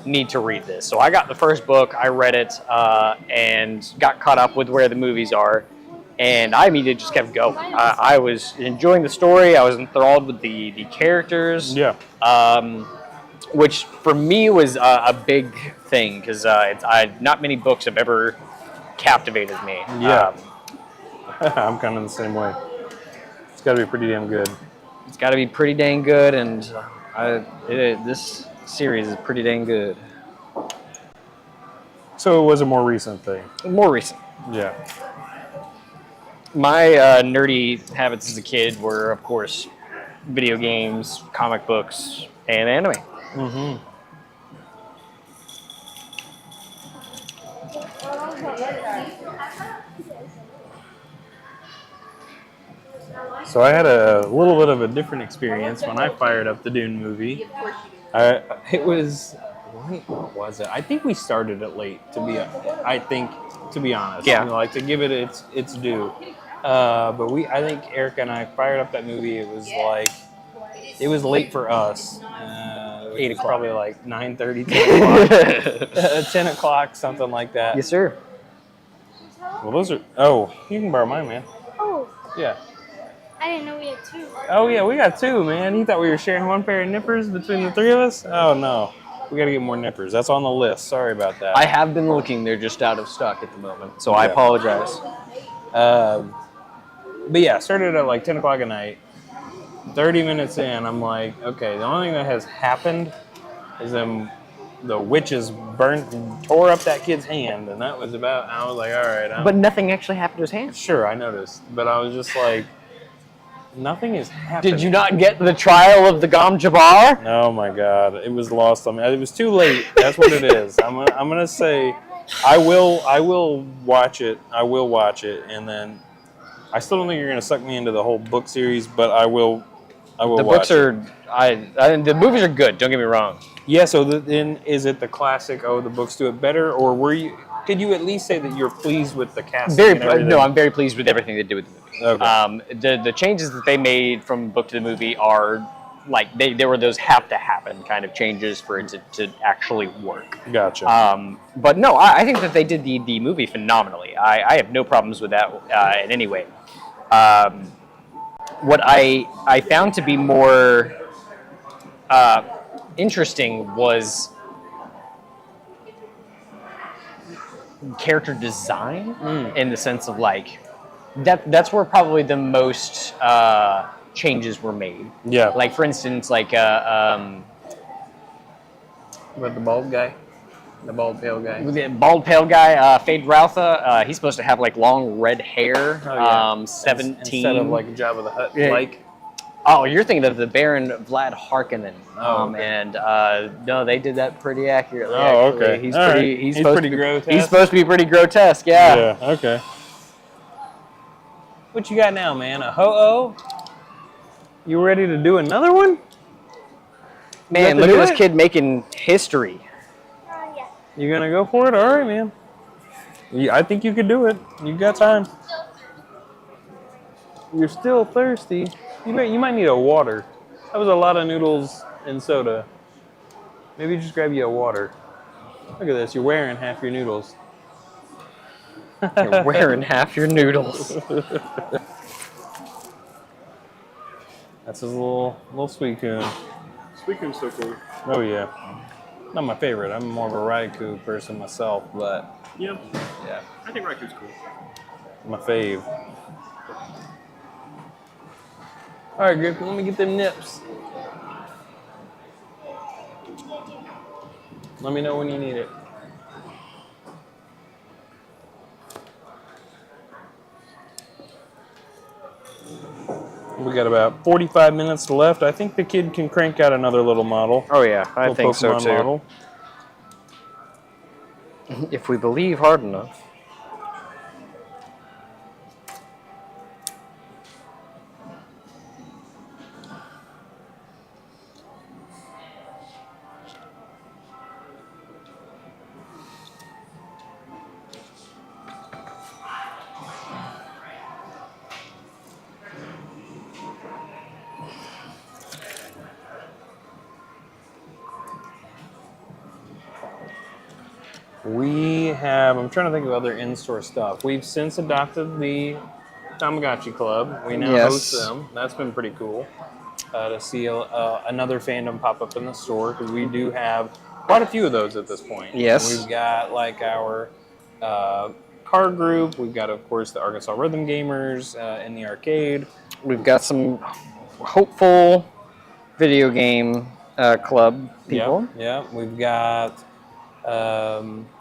need to read this. So I got the first book, I read it, and got caught up with where the movies are. And I immediately just kept going. I was enjoying the story. I was enthralled with the characters. Yeah. Which for me was a big thing because not many books have ever captivated me. Yeah. I'm kind of the same way. It's got to be pretty damn good. It's got to be pretty dang good, and this series is pretty dang good. So it was a more recent thing. More recent. Yeah. My nerdy habits as a kid were, of course, video games, comic books, and anime. Mm-hmm. So I had a little bit of a different experience when I fired up the Dune movie. What was it? I think we started it late, to be honest. Yeah. You know, like to give it its due. But I think Erica and I fired up that movie. It was late for us. 8 o'clock. Probably like 9:30, 10 o'clock. 10 o'clock, something like that. Yes, sir. Well, those are... Oh, you can borrow mine, man. Oh, Yeah. I didn't know we had 2. Oh, yeah, we got 2, man. You thought we were sharing one pair of nippers between the 3 of us? Oh, no. We got to get more nippers. That's on the list. Sorry about that. I have been looking. They're just out of stock at the moment, so I apologize. But yeah, started at like 10 o'clock at night. 30 minutes in, I'm like, okay, the only thing that has happened is the witches tore up that kid's hand, and that was about, I was like, all right. But nothing actually happened to his hand. Sure, I noticed, but I was just like, nothing is happening. Did you not get the trial of the Gom Jabbar? Oh my God, it was lost on me. It was too late. That's what it is. I'm gonna say, I will watch it. I will watch it, and then I still don't think you're gonna suck me into the whole book series, but I will. The books are. The movies are good. Don't get me wrong. Yeah. So then, is it the classic? Oh, the books do it better, or could you at least say that you're pleased with the casting? No, I'm very pleased with everything they did with the movie. Okay. The changes that they made from book to the movie are like they were those have to happen kind of changes for it to actually work. Gotcha. But no, I think that they did the movie phenomenally. I have no problems with that in any way. What I found to be more interesting was character design in the sense of like that's where probably the most changes were made. Yeah. Like for instance, like What, the bald guy? The bald pale guy? the bald pale guy, Fade Routha, he's supposed to have like long red hair. 17. Instead of like Jabba the Hutt, Yeah. like. Oh, you're thinking of the Baron Vlad Harkonnen. Oh, okay. And no, they did that pretty accurately. Oh, Actually, okay. he's All pretty. right. He's He's supposed pretty to be. grotesque? He's supposed to be pretty grotesque. Yeah. Yeah, okay. What you got now, man? A ho-oh? You ready to do another one? Man, to look do at this it? kid making history. Yeah. You gonna go for it? All right, man. I think you could do it. You got time. You're still thirsty. You might need a water. That was a lot of noodles and soda. Maybe just grab you a water. Look at this. You're wearing half your noodles. You're wearing half your noodles. That's his little sweet coon. Suicune's so cool. Oh yeah. Not my favorite. I'm more of a Raikou person myself, but Yeah, yeah, I think Raiku's cool. my fave. All right, Grip, let me get them nips. Let me know when you need it. We got about 45 minutes left. I think the kid can crank out another little model. Oh yeah, I Little think so Pokemon too. model. If we believe hard enough. We have, I'm trying to think of other in-store stuff. We've since adopted the Tamagotchi Club. We now Yes. host them. That's been pretty cool to see another fandom pop up in the store, because we do have quite a few of those at this point. Yes. We've got like our car group. We've got, of course, the Arkansas Rhythm Gamers in the arcade. We've got some hopeful video game club people. Yeah, we've got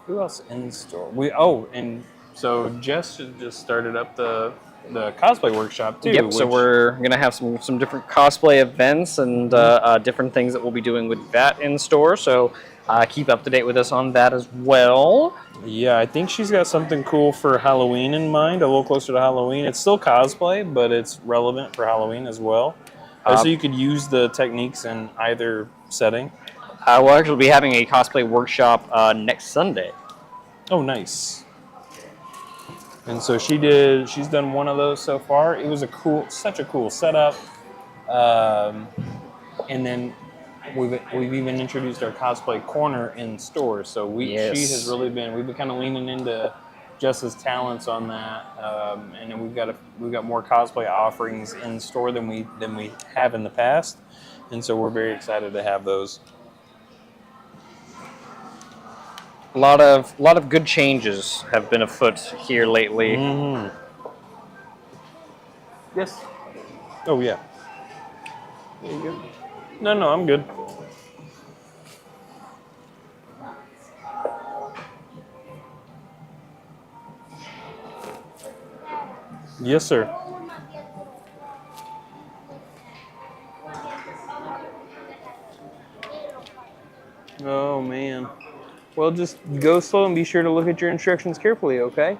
who else in store? And so Jess just started up the cosplay workshop too. Yep. So we're gonna have some different cosplay events and different things that we'll be doing with that in store. So keep up to date with us on that as well. Yeah, I think she's got something cool for Halloween in mind, a little closer to Halloween. It's still cosplay, but it's relevant for Halloween as well. So you could use the techniques in either setting. We'll actually be having a cosplay workshop next Sunday. Oh, nice. And so she's done one of those so far. It was such a cool setup. And then we've even introduced our cosplay corner in stores. So she has really we've been kind of leaning into Jess's talents on that. And then we've got more cosplay offerings in store than we have in the past. And so we're very excited to have those. A lot of good changes have been afoot here lately. Mm-hmm. Yes. Oh yeah. There you go. No, I'm good. Yes, sir. Oh man. Well, just go slow and be sure to look at your instructions carefully, okay?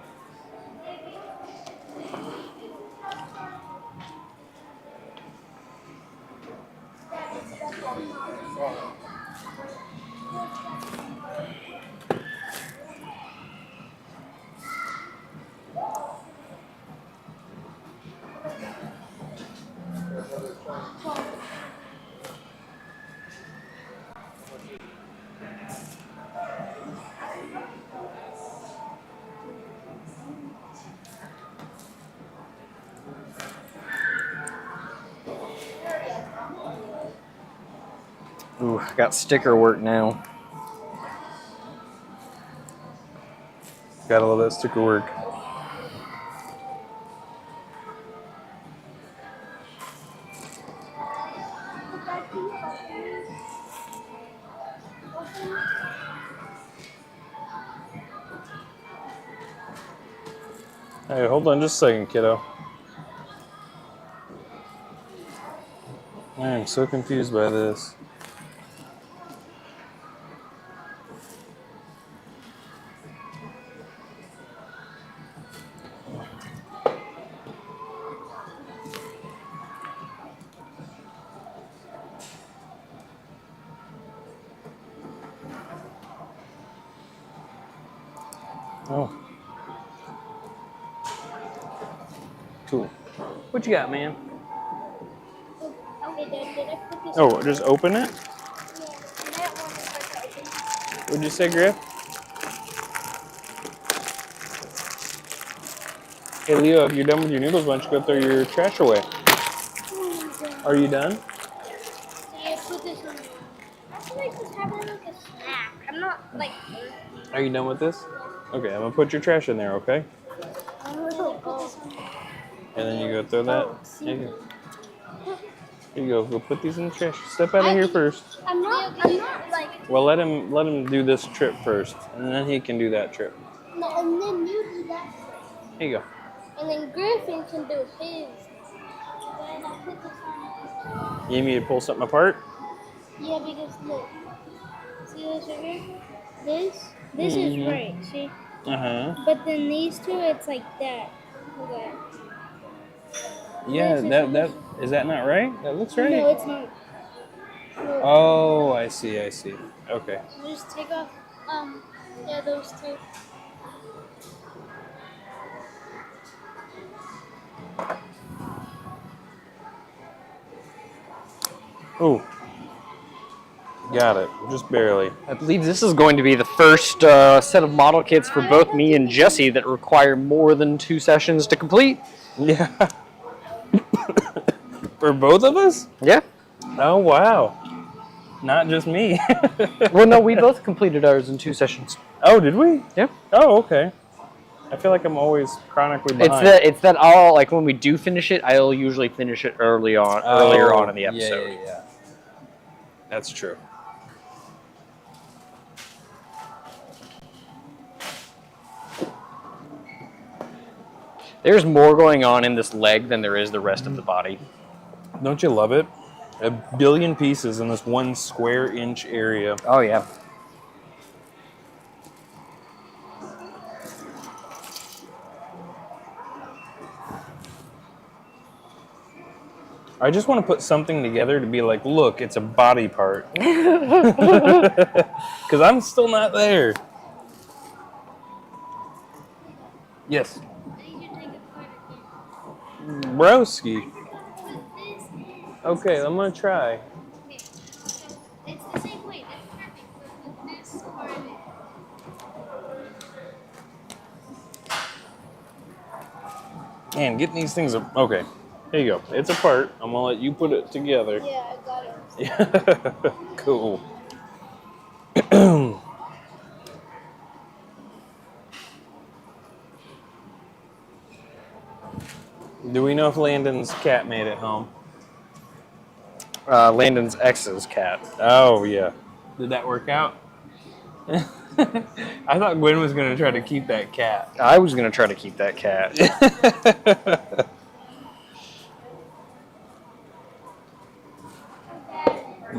Ooh, got sticker work now. Gotta love that sticker work. Hey, hold on just a second, kiddo. I am so confused by this. Oh. Cool. What you got, man? Okay, did I put this? Oh, just open it? Yeah, that one is like open. What'd you say, Griff? Hey, Leo, if you're done with your noodles, why don't you go throw your trash away? Oh my god. Are you done? Yeah, put this on. I feel like just having like a snack. I'm not like. Are you done with this? Okay, I'm gonna put your trash in there, okay? Oh. And then you go throw that. Oh, see. Here you go. Here you go. Go put these in the trash. Step out of here first. I'm not like. Well, let him do this trip first, and then he can do that trip. No, and then you do that. Here you go. And then Griffin can do his. Then I put this on. You need me to pull something apart? Yeah, because look. See this right here? This is Mhm. right, see? Uh-huh. But then these two, it's like that. Look at that. Yeah, This is that not right? That looks right. No, it's not. No. Oh, I see. Okay. Just take off, yeah, those two. Oh. Got it. Just barely. I believe this is going to be the first set of model kits for both me and Jesse that require more than 2 sessions to complete. Yeah. For both of us? Yeah. Oh, wow. Not just me. Well, no, we both completed ours in 2 sessions. Oh, did we? Yeah. Oh, okay. I feel like I'm always chronically behind. It's that I'll, like, when we do finish it, I'll usually finish it earlier on in the episode. Yeah. That's true. There's more going on in this leg than there is the rest of the body. Don't you love it? A billion pieces in this 1 square inch area. Oh, yeah. I just want to put something together to be like, look, it's a body part. Because I'm still not there. Yes. Broski. Okay, I'm going to try. It's the same way. That's perfect. But this part of it. Man, getting these things... Okay, here you go. It's apart. I'm going to let you put it together. Yeah, I got it. Yeah. Cool. Do we know if Landon's cat made it home? Landon's ex's cat. Oh, yeah. Did that work out? I thought Gwen was going to try to keep that cat. I was going to try to keep that cat.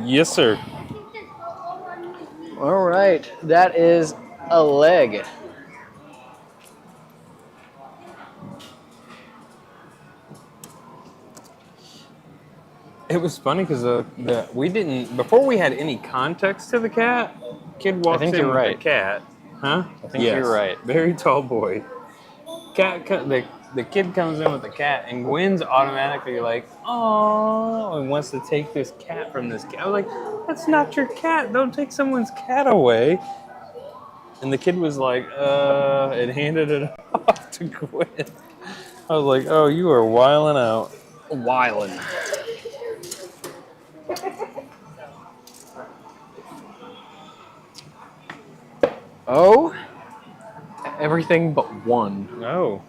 Yes, sir. All right, that is a leg. It was funny because we didn't, before we had any context to the cat, kid walks in you're with right. the cat. Huh? I think you're right. Very tall boy. The kid comes in with the cat, and Gwen's automatically like, oh, and wants to take this cat from this cat. I was like, that's not your cat. Don't take someone's cat away. And the kid was like, and handed it off to Gwen. I was like, oh, you are wilding out. Wildin'. Oh, everything but one. Oh.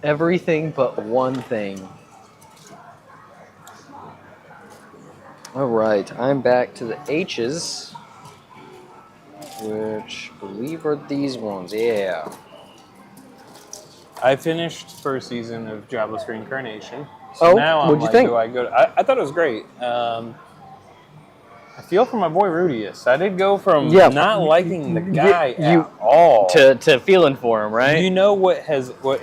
Everything but one thing. All right, I'm back to the H's, which I believe are these ones. Yeah. I finished first season of Jobless Reincarnation. So Oh, now I'm what'd you like, think? do I go? I thought it was great. I feel for my boy Rudius. I did go from Yeah. not liking the guy You- at all to feeling for him, right? You know what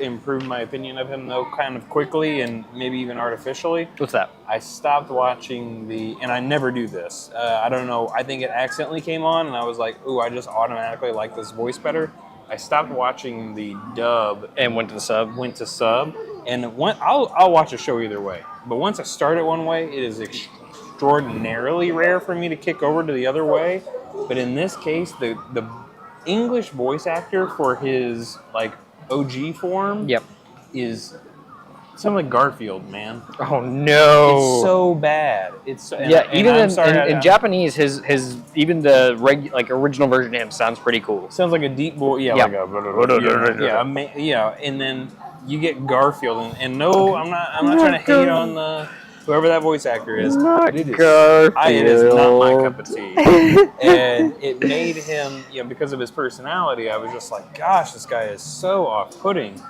improved my opinion of him though, kind of quickly and maybe even artificially. What's that? I stopped watching and I never do this. I don't know. I think it accidentally came on, and I was like, "Ooh, I just automatically like this voice better." I stopped watching the dub And went to the sub. went to sub, and I'll watch a show either way. But once I start it one way, it is extraordinarily rare for me to kick over to the other way. But in this case, the English voice actor for his like OG form Yep. is something like Garfield, man. Oh no. It's so bad. It's so, and, Yeah, and even I'm sorry, in Japanese, his even the original version of him sounds pretty cool. sounds like a deep boy. Yeah, Yeah. like a yeah. And then you get Garfield, and no, I'm not trying to hate on the whoever that voice actor is. Not It is, Garfield. it is not my cup of tea. And it made him, because of his personality, I was just like, gosh, this guy is so off-putting.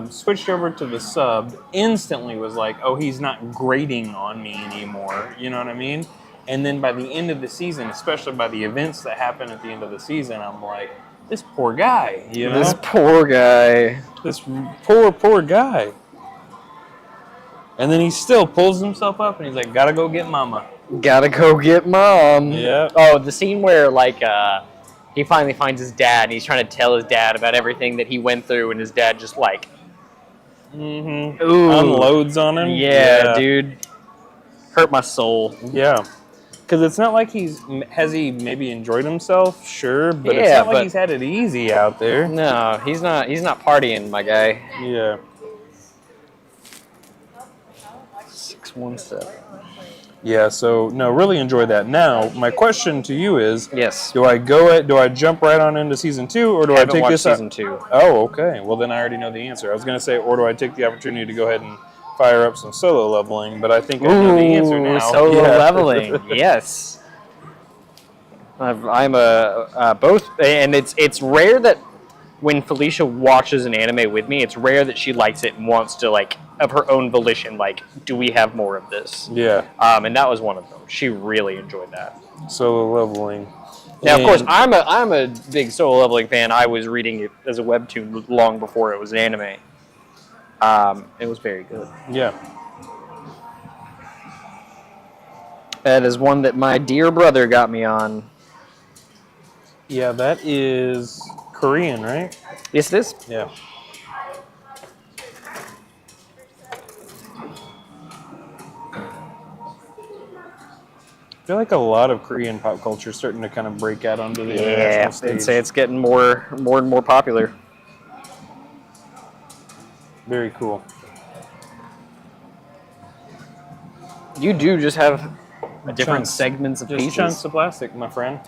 Switched over to the sub, instantly was like, oh, he's not grating on me anymore. You know what I mean? And then by the end of the season, especially by the events that happen at the end of the season, I'm like, this poor guy, you know? This poor guy. This poor guy. And then he still pulls himself up and he's like, gotta go get mama. Gotta go get mom. Yeah. Oh, the scene where he finally finds his dad and he's trying to tell his dad about everything that he went through, and his dad just like Unloads on him. Yeah, dude. Hurt my soul. Yeah. Because it's not like has he maybe enjoyed himself? Sure, but it's Yeah, not like but- he's had it easy out there. No, he's not partying, my guy. Yeah. 617. Yeah, so no, really enjoyed that. Now, my question to you is, Yes. do I jump right on into season 2, or do I Haven't take watched this season 2. Oh, okay. Well, then I already know the answer. I was going to say, or do I take the opportunity to go ahead and fire up some solo leveling, but I think I know the answer now. Solo Yeah. leveling. Yes. I'm both, and it's rare that when Felicia watches an anime with me, it's rare that she likes it and wants to, like, of her own volition, like, do we have more of this? Yeah. And that was one of them. She really enjoyed that. Solo leveling. Now, of course, And- I'm a big solo leveling fan. I was reading it as a webtoon long before it was an anime. It was very good. Yeah. That is one that my dear brother got me on. Yeah, that is Korean, right? Yes, it is. Yeah. I feel like a lot of Korean pop culture is starting to kind of break out onto the Yeah, international stage. I'd say it's getting more and more popular. Very cool. You do just have different Chunks. segments of Just pieces. chunks of plastic, my friend.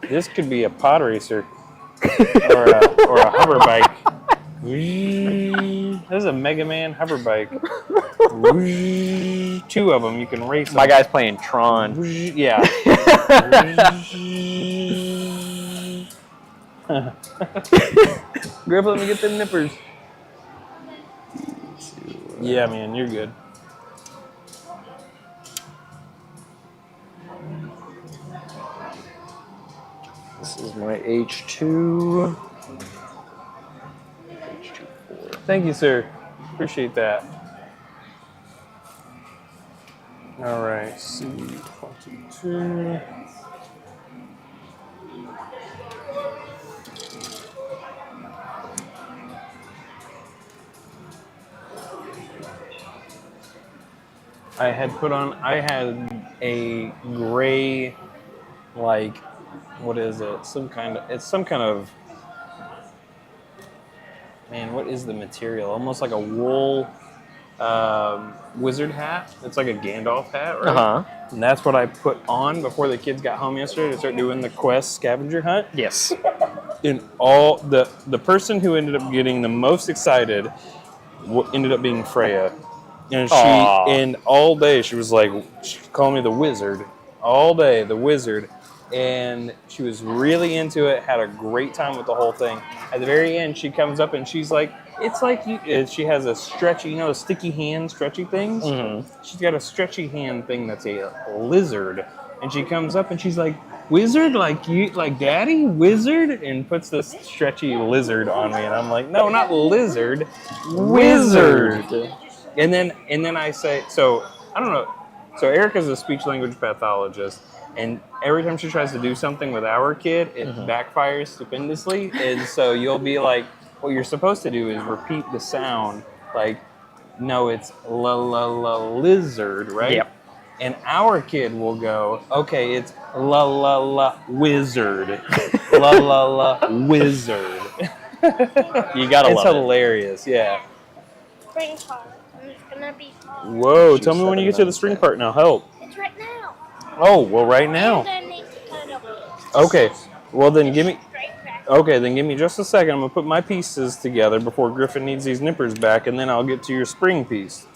This could be a pod racer or a hover bike. This is a Mega Man hover bike. 2 of them, you can race them. My guy's playing Tron. Yeah. Grandpa, let me get them nippers. Yeah, man, you're good. This is my H2. Thank you, sir. Appreciate that. All right, C22. I had a gray, like, what is it? It's some kind of, man, what is the material? Almost like a wool wizard hat. It's like a Gandalf hat, right? Uh-huh. And that's what I put on before the kids got home yesterday to start doing the quest scavenger hunt. Yes. And all the person who ended up getting the most excited ended up being Freya. And Aw. and all day she was like, she called me the wizard. All day, the wizard. And she was really into it, had a great time with the whole thing. At the very end, she comes up and she's like, It's like she has a stretchy, you know, sticky hand stretchy things. Mhm. She's got a stretchy hand thing that's a lizard, and she comes up and she's like, "Wizard, like you, like Daddy, wizard," and puts this stretchy lizard on me, and I'm like, "No, not lizard, wizard." And then I say, so I don't know. So Erica's a speech language pathologist, and every time she tries to do something with our kid, it backfires stupendously. And so you'll be like, what you're supposed to do is repeat the sound, like, no, it's la la la lizard, right? Yep. And our kid will go, okay, it's la la la wizard, la la la wizard. You gotta It's love hilarious, yeah. Spring part. And it's gonna be hard. Whoa, Shoot, tell me when you get to the spring 797. part and I'll help. It's right now. Oh, well, right now. And I need to cut it up. Okay, well then give me. Straight back. Okay, then give me just a second. I'm gonna put my pieces together before Griffin needs these nippers back, and then I'll get to your spring piece.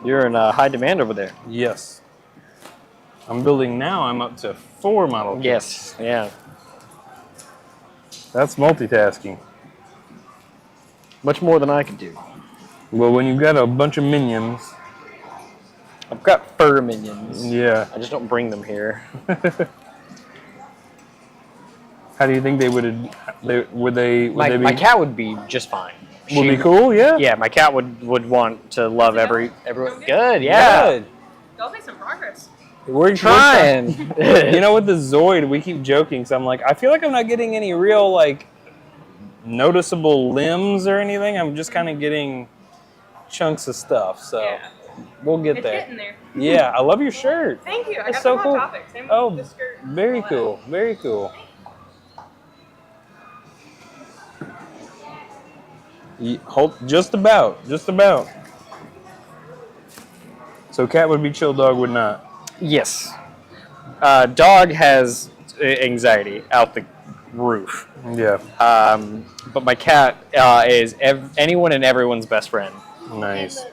You're in high demand over there. Yes. I'm building now. I'm up to 4 model kits. Yes. Yeah. That's multitasking. Much more than I could do. Well, when you've got a bunch of minions. I've got fur minions. Yeah. I just don't bring them here. How do you think they would? Would they My be? cat would be just fine. Would be cool. Yeah. Yeah, my cat would want to love everyone. Good. Yeah. Good. Y'all make some progress. We're Trying. You know, with the Zoid, we keep joking. So I'm like, I feel like I'm not getting any real like noticeable limbs or anything. I'm just kind of getting chunks of stuff. So Yeah. we'll get It's there. getting there. Yeah, I love your shirt. Thank you. I That's got so the cool. Hot Topic. Same with Oh, the skirt. very All that. cool. Very cool. Hold, just about. So cat would be chill, dog would not. Yes. Dog has anxiety out the roof. Yeah, But my cat is anyone and everyone's best friend. nice.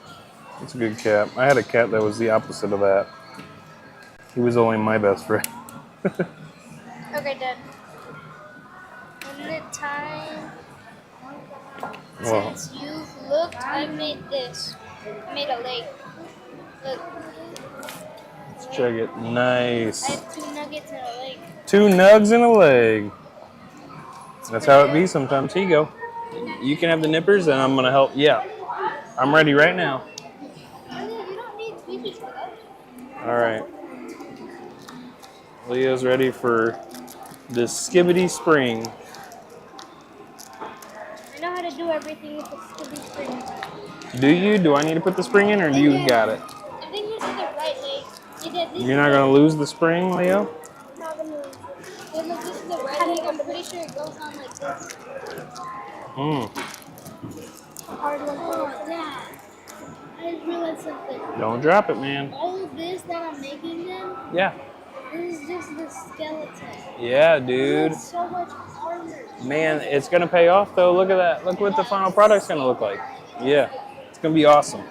It's a good cat. I had a cat that was the opposite of that. He was only my best friend. Okay, Dad. In the time Well, since you've looked, I made this. I made a lake. Look, let's check it. I Nice. have 2 nuggets in a lake. 2 nugs and a leg. That's how it be sometimes. Here you go. You can have the nippers, and I'm gonna help. Yeah, I'm ready right now. You don't need squeegees for that. All right. Leo's ready for the skibbity spring. I know how to do everything with the Scooby spring. Do you? Do I need to put the spring in, or do you got it? I think this is the right leg. You did this. You're not gonna lose the spring, Leo? Not gonna lose. Then look, this is the right leg. I'm pretty sure it goes on like this. Hard one. Oh, Dad. I just realized something. Don't drop it, man. All of this that I'm making them, Yeah. this is just the skeleton. Yeah, dude. It's so much armor. Man, it's gonna pay off though. Look at that. Look what the final product's gonna look like. Yeah, it's gonna be awesome.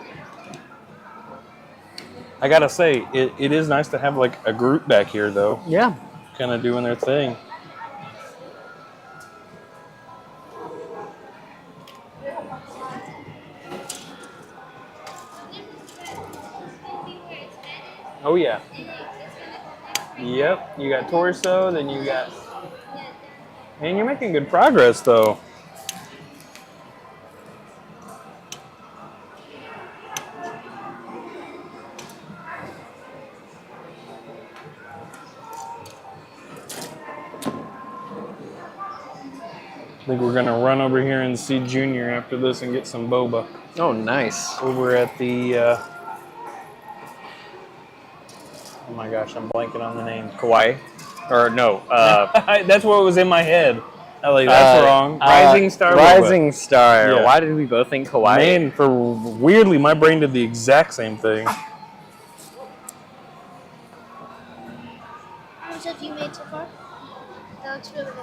I gotta say, it is nice to have like a group back here though, Yeah. kind of doing their thing. Oh yeah. Yep, you got torso, then you got... Man, you're making good progress though. I think we're gonna run over here and see Junior after this and get some boba Oh, nice. over at the. Oh my gosh, I'm blanking on the name. Kauai, or no? That's what was in my head. I like that's wrong. Rising Star. Rising Star. Yeah. Why did we both think Kauai? Man, for weirdly, my brain did the exact same thing. How much have you made so far? That looks really good.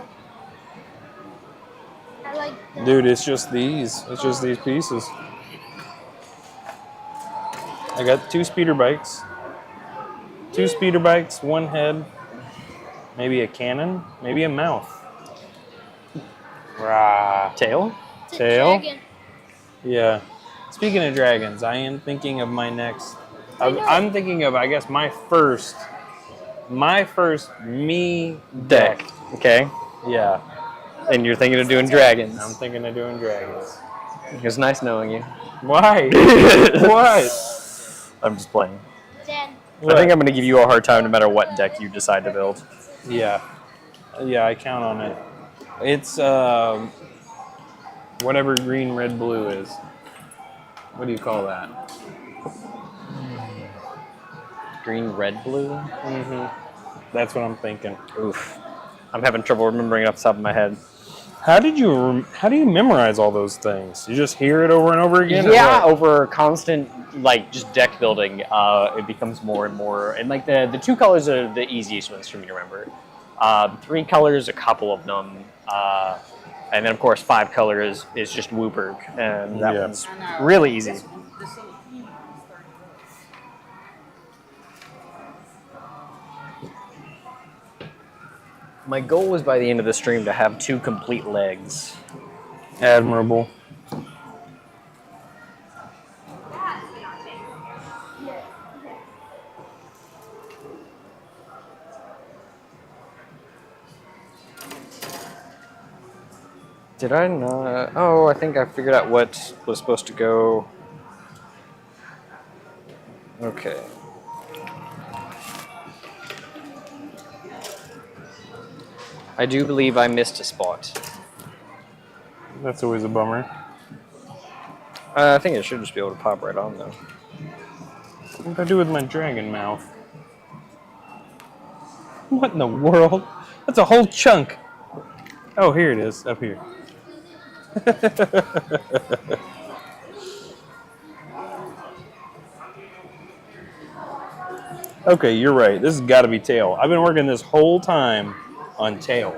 I like that. Dude, it's just these. It's just these pieces. I got 2 speeder bikes. 2 speeder bikes, 1 head, maybe a cannon, maybe a mouth. Rah. Tail? It's a Tail? dragon. Yeah. Speaking of dragons, I am thinking of my next. I know. I'm thinking of, I guess, my first me Deck. deck. Okay. Yeah. And you're thinking of doing dragons. I'm thinking of doing dragons. It was nice knowing you. Why? What? I'm just playing. Then I think I'm going to give you a hard time no matter what deck you decide to build. Yeah. Yeah, I count on it. It's whatever green, red, blue is. What do you call that? Green, red, blue? Mm-hmm. That's what I'm thinking. Oof. I'm having trouble remembering it off the top of my head. How do you memorize all those things? You just hear it over and over again? or Yeah, what? over constant, like, just deck building, it becomes more and more. And, like, the 2 colors are the easiest ones for me to remember. 3 colors, a couple of them. And then, of course, 5 colors is just Wooburg. And that Yeah. one's really easy. My goal was by the end of the stream to have 2 complete legs. Admirable. Did I not? Oh, I think I figured out what was supposed to go. Okay. I do believe I missed a spot. That's always a bummer. I think it should just be able to pop right on, though. What do I do with my dragon mouth? What in the world? That's a whole chunk. Oh, here it is, up here. Okay, you're right. This has got to be tail. I've been working this whole time on tail.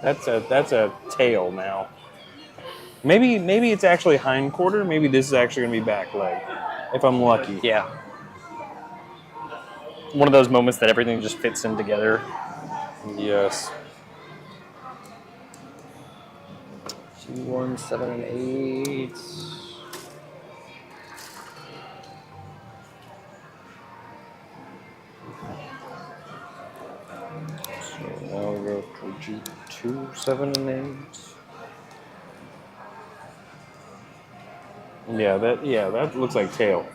That's a tail now. Maybe it's actually hind quarter. Maybe this is actually gonna be back leg, if I'm lucky. Yeah. One of those moments that everything just fits in together. Yes. 2, 1, 7, and 8. So now we go to G2, 7, and 8. Yeah, that looks like tail.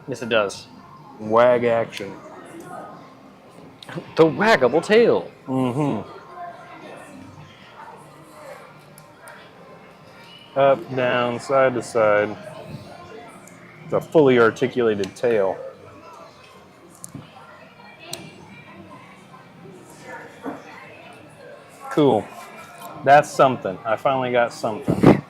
Yes, it does. Wag action. The waggable tail. Mm-hmm. Up, down, side to side. It's a fully articulated tail. Cool. That's something. I finally got something.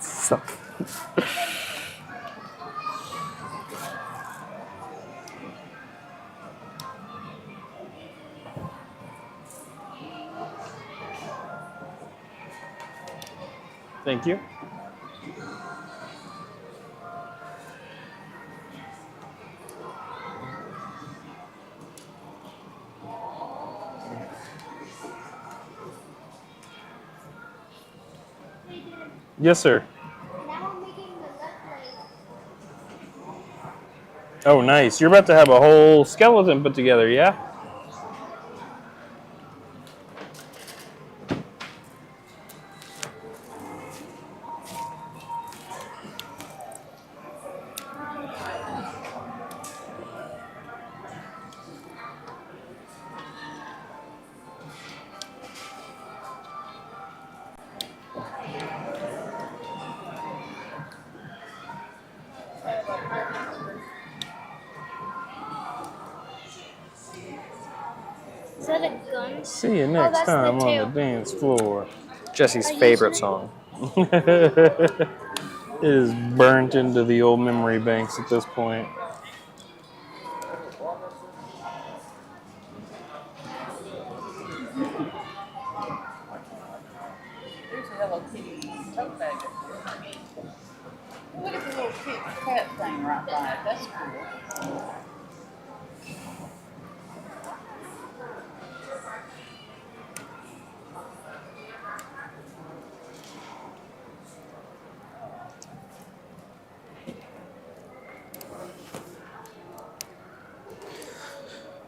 Thank you. Yes, sir. now I'm making the left leg. Oh, nice. You're about to have a whole skeleton put together, yeah? Is that a gun? See you next that's the time on the tail. dance floor. Jesse's Are you favorite using song. It is burnt into the old memory banks at this point. There's a Hello Kitty tote bag up there. Look at the little cat thing right by it. That's cool.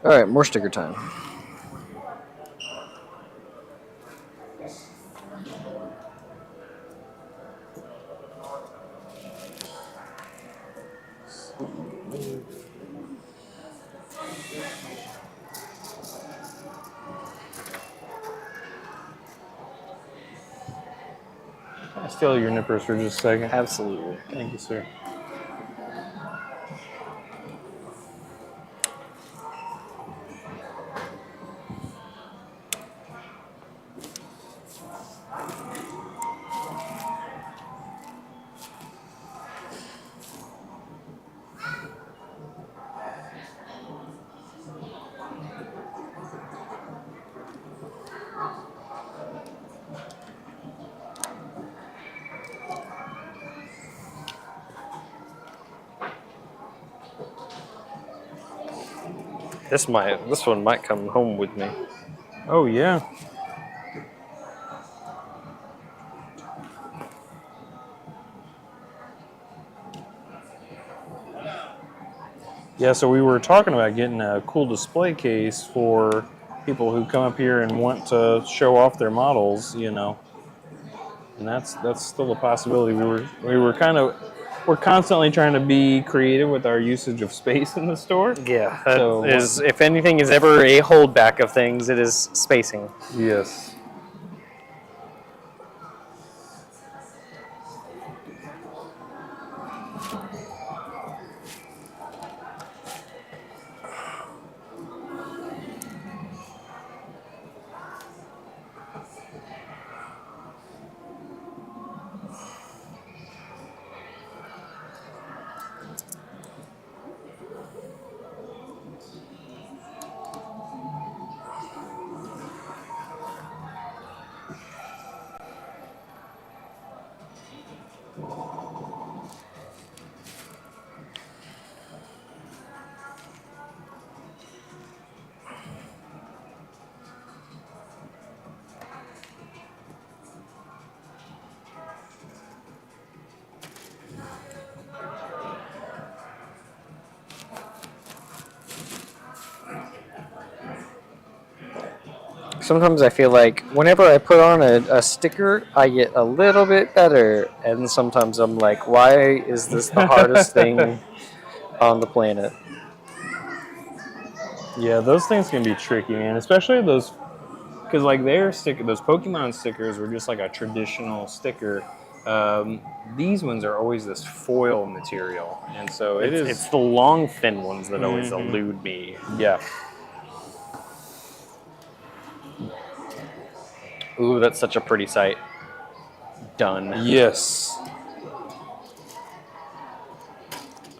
All right, more sticker time. Can I steal your nippers for just a second? Absolutely. Thank you, sir. This one might come home with me. Oh, yeah. Yeah, so we were talking about getting a cool display case for people who come up here and want to show off their models, you know. And that's still a possibility. We're constantly trying to be creative with our usage of space in the store. Yeah, So if anything is ever a holdback of things, it is spacing. yes. Sometimes I feel like whenever I put on a sticker, I get a little bit better. And sometimes I'm like, why is this the hardest thing on the planet? Yeah, those things can be tricky, man. Especially those, because like those Pokemon stickers were just like a traditional sticker. These ones are always this foil material, and so It's the long, thin ones that always Mhm. elude me. Yeah. Ooh, that's such a pretty sight. Done. Yes.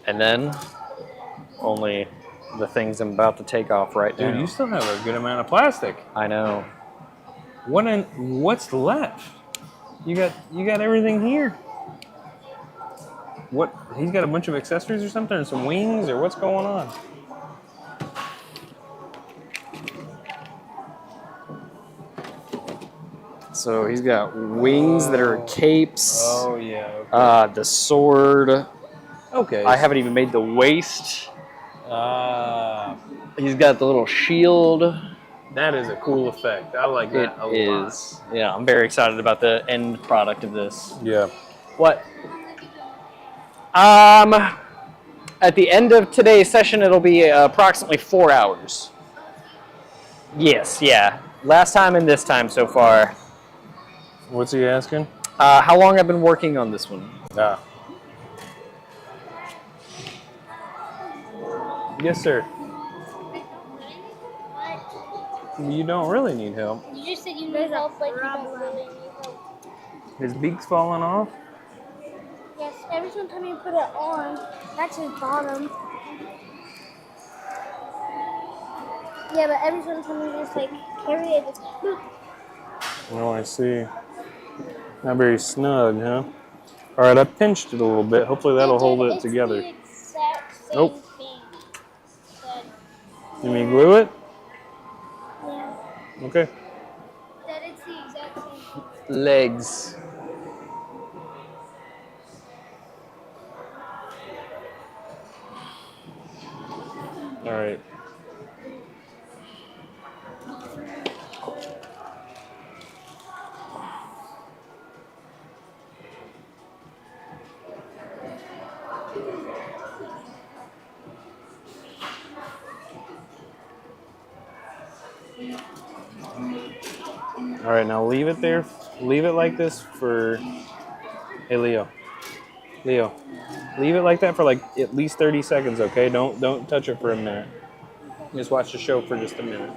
And then only the things I'm about to take off right now. Dude, you still have a good amount of plastic. I know. What's left? You got everything here. What? He's got a bunch of accessories or something, and some wings, or what's going on? So he's got wings that are capes. Oh yeah. Okay. The sword. Okay. I haven't even made the waist. He's got the little shield. That is a cool effect. I like that a lot. Is. Yeah, I'm very excited about the end product of this. Yeah. What? At the end of today's session, it'll be approximately 4 hours. Yes, yeah. Last time and this time so far. What's he asking? How long I've been working on this one? Yes, sir. You don't really need help. You just said you need help, but you don't really need help. His beak's falling off. Yes, every single time you put it on, that's his bottom. Yeah, but every single time you just like carry it, it's boop. Oh, I see. Not very snug, huh? All right, I pinched it a little bit. Hopefully that'll hold it together. It's the exact same Nope. thing. That, You mean glue it? yeah, Okay. that it's the exact same thing. Legs. All right. right, now leave it there. Leave it like this for. Hey, Leo. Leo, leave it like that for like at least 30 seconds, okay? Don't touch it for a minute. Just watch the show for just a minute.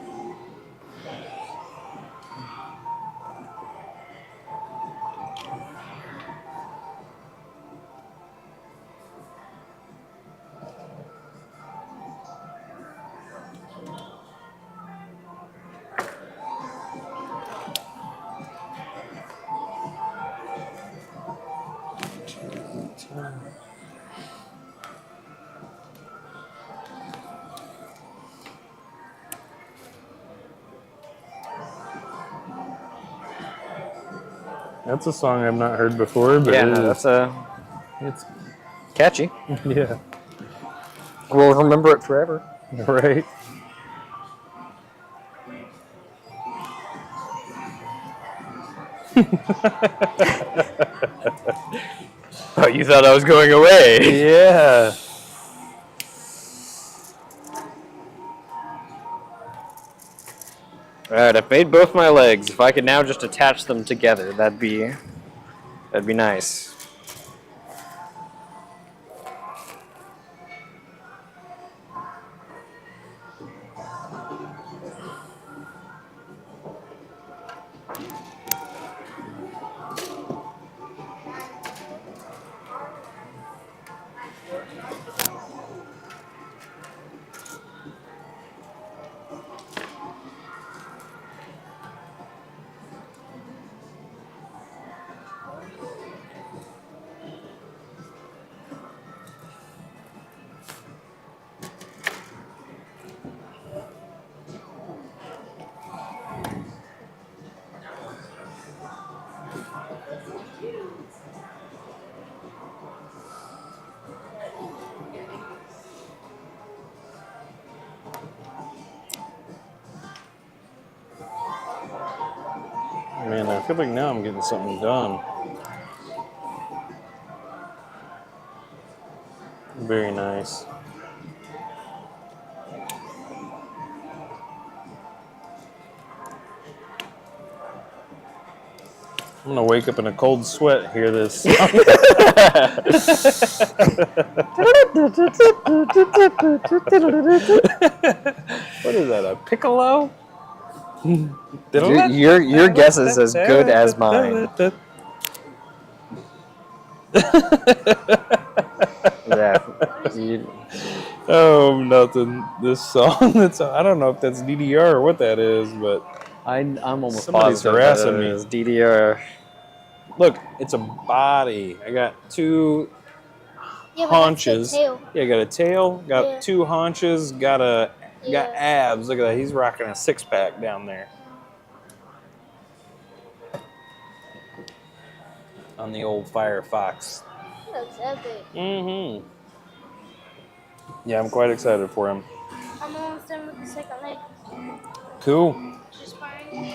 That's a song I've not heard before, but Yeah, no, that's it's catchy. yeah, We'll remember it forever. right. Oh, you thought I was going away? Yeah. All right, I've made both my legs. If I could now just attach them together, that'd be nice. Man, I feel like now I'm getting something done. Very nice. I'm gonna wake up in a cold sweat, hear this song. What is that, a piccolo? Your guess is as good as mine. Yeah. Oh, nothing. This song, I don't know if that's DDR or what that is, but I'm almost somebody's positive harassing that me. it is DDR. Look, it's a body. I got two Yeah, but haunches. that's the tail. Yeah, got a tail, got Yeah. two haunches, got Yeah. abs. Look at that. He's rocking a six-pack down there. On the old Firefox. That's epic. Mm-hmm. Yeah, I'm quite excited for him. I'm almost done with the second leg. Cool. Just fine.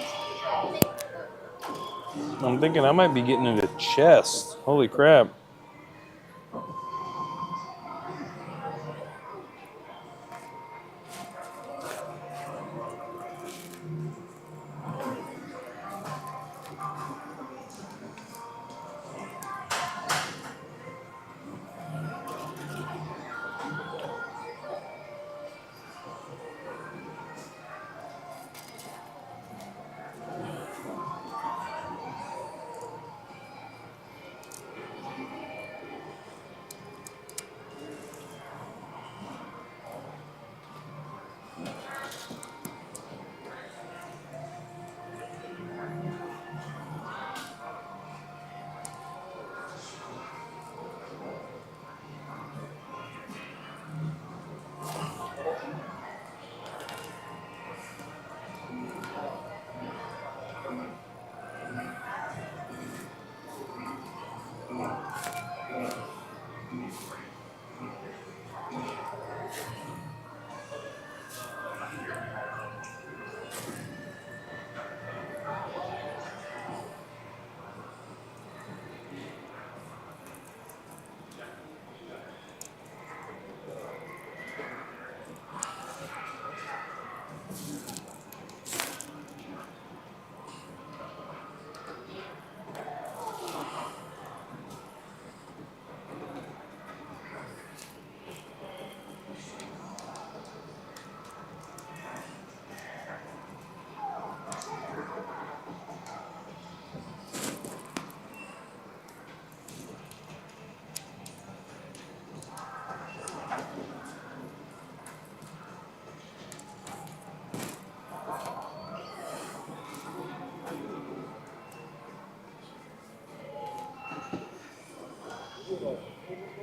I'm thinking I might be getting into chest. Holy crap.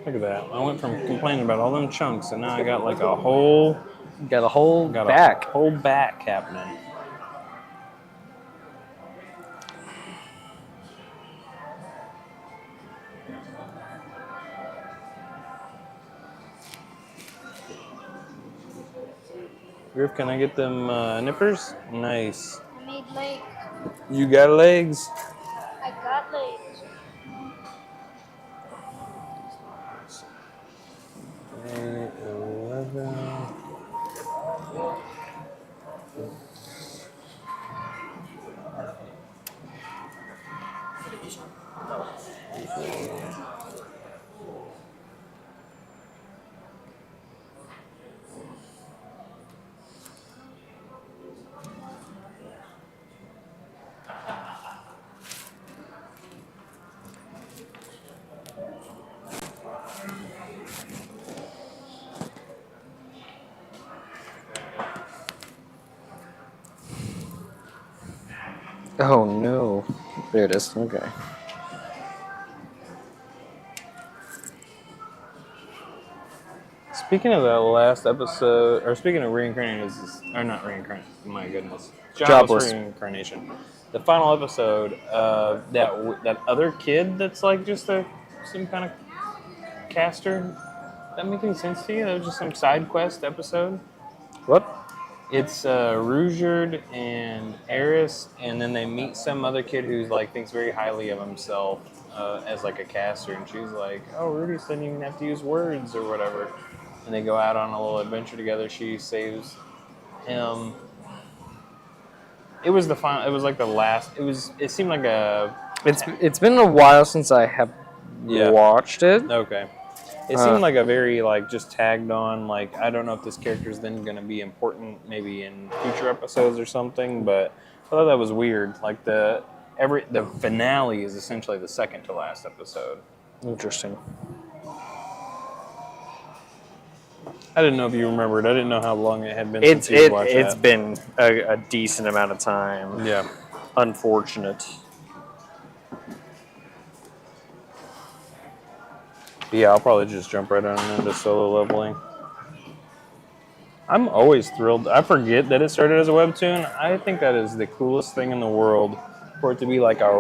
Look at that. I went from complaining about all them chunks, and now I got like a whole Got a whole got back. a whole back happening. Griff, can I get them nippers? Nice. I made legs. You got legs? I got legs. 8, 11. Oh no. There it is. Okay. Speaking of that last episode, or speaking of reincarnating, or not reincarnating, my goodness, Jobless. reincarnation. The final episode, that other kid that's like just some kind of caster. That make any sense to you? That was just some side quest episode. What? It's Ruijerd and Eris, and then they meet some other kid who's like thinks very highly of himself as like a caster, and she's like, "Oh, Rudy didn't even have to use words or whatever." And they go out on a little adventure together. She saves him. It was the final. It was like the last. It seemed like a. It's been a while since I have watched it. Okay. It seemed like a very like just tagged on. Like I don't know if this character is then going to be important maybe in future episodes or something, but I thought that was weird. Like the finale is essentially the second to last episode. Interesting. I didn't know if you remembered. I didn't know how long it had been since you watched It's that. been a decent amount of time. Yeah. Unfortunate. Yeah, I'll probably just jump right on into solo leveling. I'm always thrilled. I forget that it started as a webtoon. I think that is the coolest thing in the world for it to be like a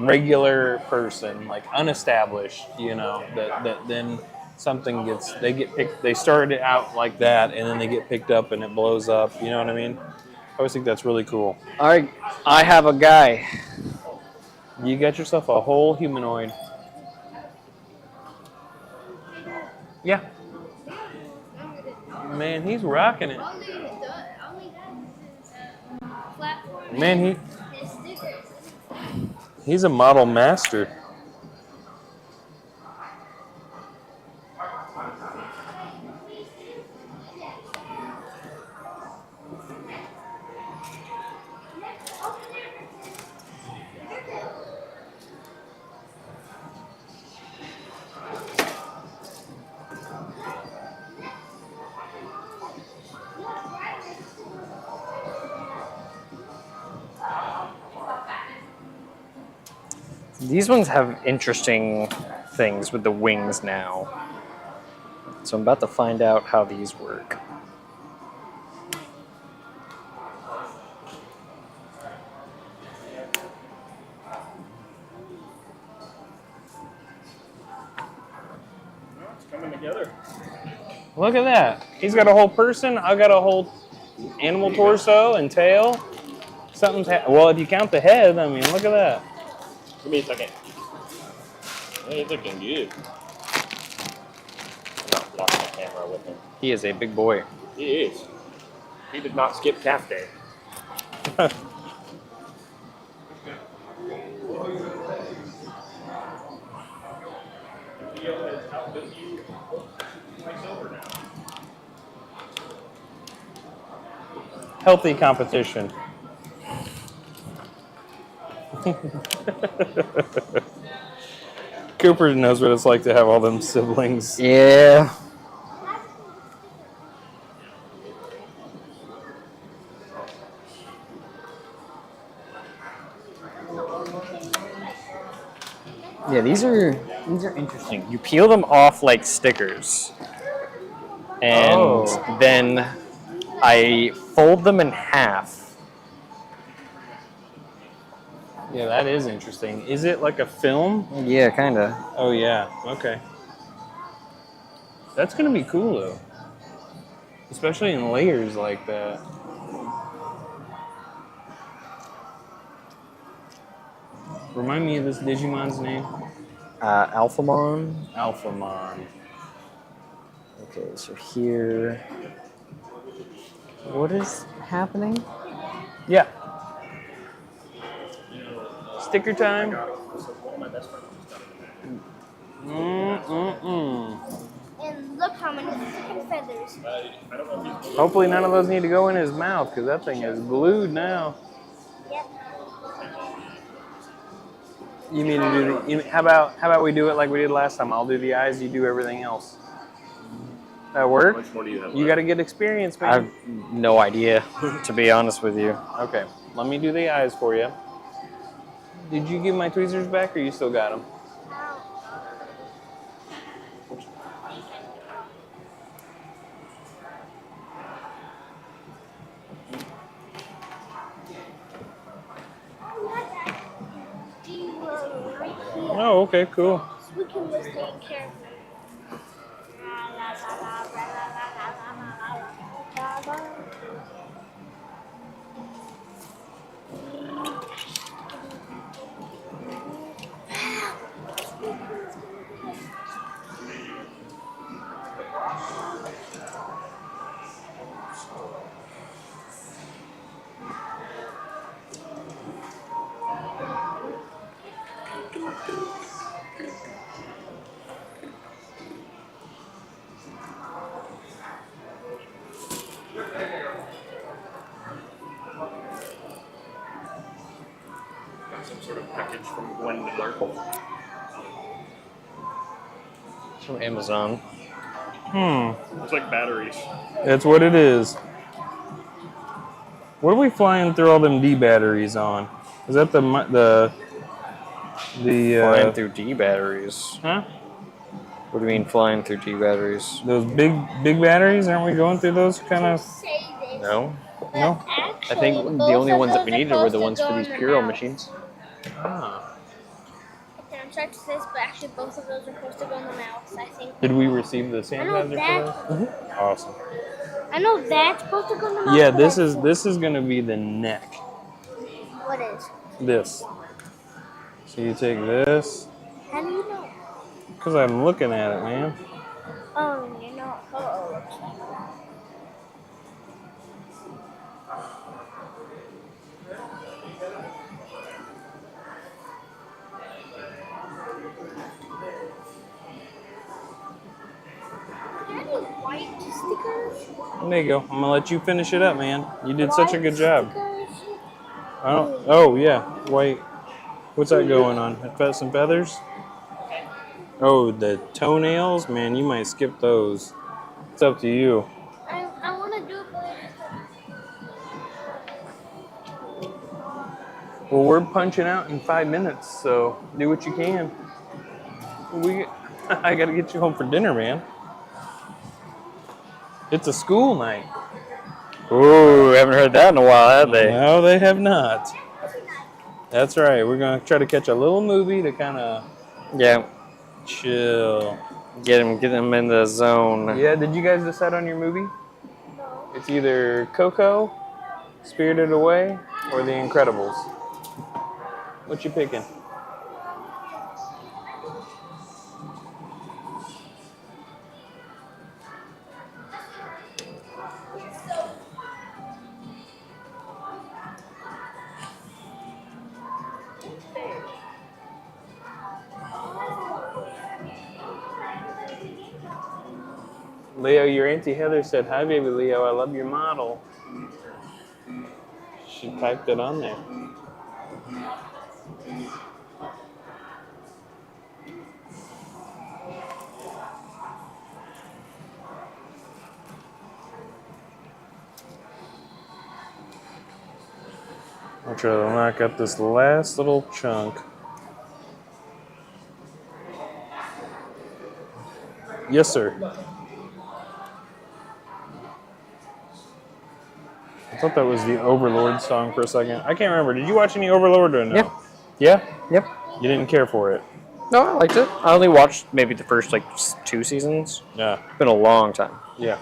regular person, like unestablished, that then something they started out like that and then they get picked up and it blows up. You know what I mean? I always think that's really cool. I have a guy. You got yourself a whole humanoid. Yeah. Man, he's rocking it. Man, he's a model master. These ones have interesting things with the wings now. So I'm about to find out how these work. It's coming together. Look at that. He's got a whole person. I got a whole animal torso and tail. Well, if you count the head, I mean, look at that. Give me a second. Hey, it's looking good. I'm not blocking the camera with him. He is a big boy. He is. He did not skip calf day. Healthy competition. Cooper knows what it's like to have all them siblings. Yeah. Yeah, these are These are interesting. You peel them off like stickers, and then I fold them in half. Yeah, that is interesting. Is it like a film? Yeah, kinda. Oh yeah. Okay. That's gonna be cool though, especially in layers like that. Remind me of this Digimon's name. Alphamon. Alphamon. Okay, so here. What is happening? Yeah. Sticker time. And look how many freaking feathers. Hopefully none of those need to go in his mouth because that thing is glued now. Yep. You mean to do the? How about we do it like we did last time? I'll do the eyes. You do everything else. That work? How much more do you have? You got to get experience, I man. have no idea, to be honest with you. Okay, let me do the eyes for you. Did you give my tweezers back, or you still got them? Oh, okay, cool. We can just take care of them. Some sort of package from Gwen Miller. It's from Amazon. It's like batteries. That's what it is. What are we flying through all them D batteries on? Is that the Flying through D batteries. huh? What do you mean flying through D batteries? Those big batteries? Aren't we going through those kind of? Say this. No. No. I think the only ones that we needed were the ones for these Puro machines. Ah. I'm sorry to say this, but actually both of those are supposed to go in the mouth. I think. Did we receive the I know sanitizer for those? Awesome. I know that's supposed to go in the mouth. Yeah, but this is gonna be the neck. What is? This. So you take this, How do you know? because I'm looking at it, man. Oh, you know. Oh, okay. Any white stickers? There you go. I'm gonna let you finish it up, man. You did such a good job. Stickers? I don't. Oh yeah, white. What's that going on? Some feathers? Oh, the toenails, man. You might skip those. It's up to you. I want to do it, but Well, we're punching out in 5 minutes, so do what you can. I gotta get you home for dinner, man. It's a school night. Ooh, haven't heard that in a while, have they? No, they have not. That's right. We're gonna try to catch a little movie to kind of Yeah. chill. Get them in the zone. Yeah. Did you guys decide on your movie? no. It's either Coco, Spirited Away, or The Incredibles. What you picking? Leo, your Auntie Heather said, "Hi, baby Leo. I love your model." She typed it on there. I'll try to knock out this last little chunk. Yes, sir. I thought that was the Overlord song for a second. I can't remember. Did you watch any Overlord or no? Yeah. Yeah? Yep. You didn't care for it? No, I liked it. I only watched maybe the first like 2 seasons. Yeah. It's been a long time. Yeah.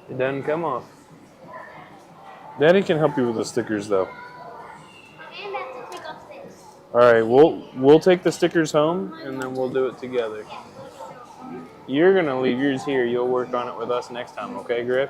It doesn't come off. Daddy can help you with the stickers, though. And I have to take off this. All right, we'll take the stickers home, and then we'll do it together. You're going to leave yours here. You'll work on it with us next time, okay, Griff?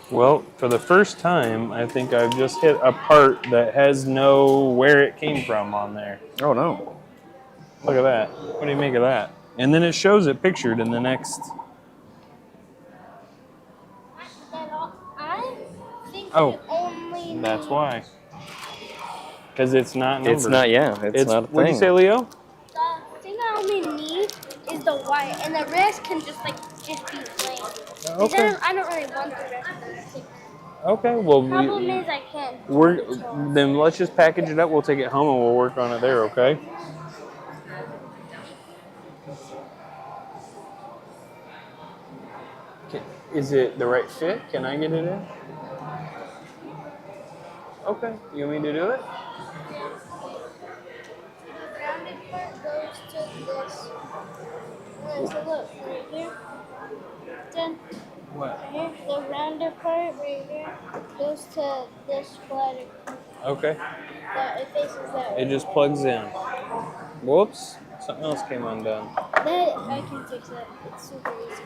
Well, for the first time, I think I've just hit a part that has no where it came from on there. Oh no. Look at that. What do you make of that? And then it shows it pictured in the next. I think Oh, we only that's need why. Because it's not numbered. It's not. Yeah. It's not a thing. What'd you say, Leo? The thing I only need is the white, and the rest can just be plain. Okay. I don't really want the rest of them. Okay. Well, Problem is I can't. then let's just package it up. We'll take it home and we'll work on it there. Okay. Is it the right fit? Can I get it in? Okay. You want me to do it? The rounded part goes to this. And so look, right here. Then What? right here, the rounded part right here goes to this flatter. Okay. That it faces that way. It just plugs in. Whoops. Something else came undone. That I can fix that. It's super easy.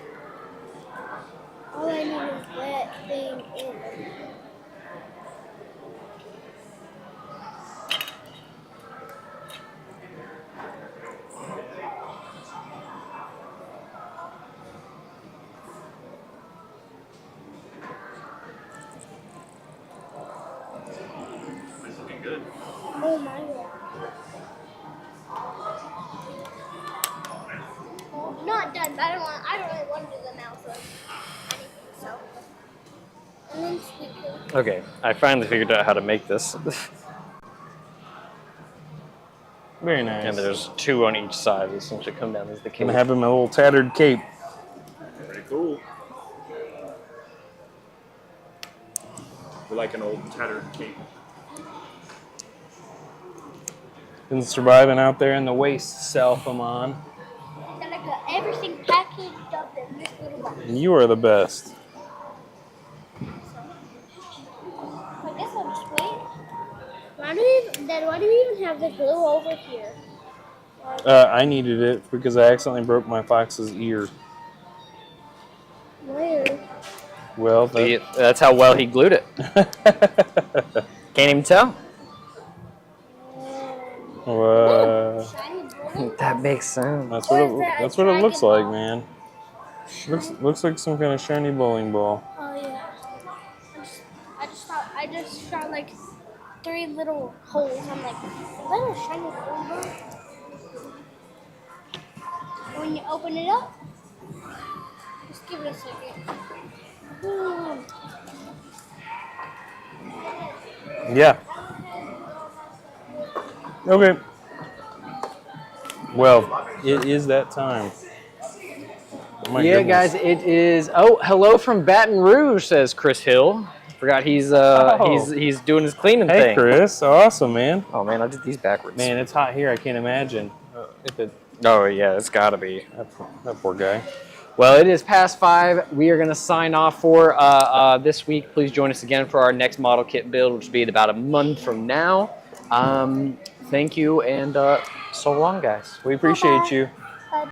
All I need is that thing in. It's looking good. Oh my god. Well, not done, but I don't really want to do the mouth or anything, so. And then squeak. Okay. I finally figured out how to make this. Very nice. And there's 2 on each side. This one should come down as the Gonna cape. have him a little tattered cape. Pretty cool. We like an old tattered cape. Been surviving out there in the waste self I'm on. And I got everything packaged up in this little box. You are the best. I guess I'll just wait. Why do we even have the glue over here? I needed it because I accidentally broke my fox's ear. Where? Well, That's how well he glued it. Can't even tell. Shiny blue. That makes sense. That's Or what is it, that a that's what it looks dragon like, ball? man. Looks like some kind of shiny bowling ball. Oh yeah. I just shot like 3 little holes. I'm like, is that a shiny gold? When you open it up, just give it a second. Yeah. Okay. Well, it is that time. Oh my Yeah, goodness. guys, it is. Oh, hello from Baton Rouge, says Chris Hill. Forgot he's he's doing his cleaning Hey, thing. Chris. Awesome, man. Oh man, I did these backwards. Man, it's hot here. I can't imagine. If it, Oh yeah, it's gotta be. that poor guy. Well, it is past 5. We are gonna sign off for this week. Please join us again for our next model kit build, which will be in about a month from now. Thank you and so long, guys. We appreciate you.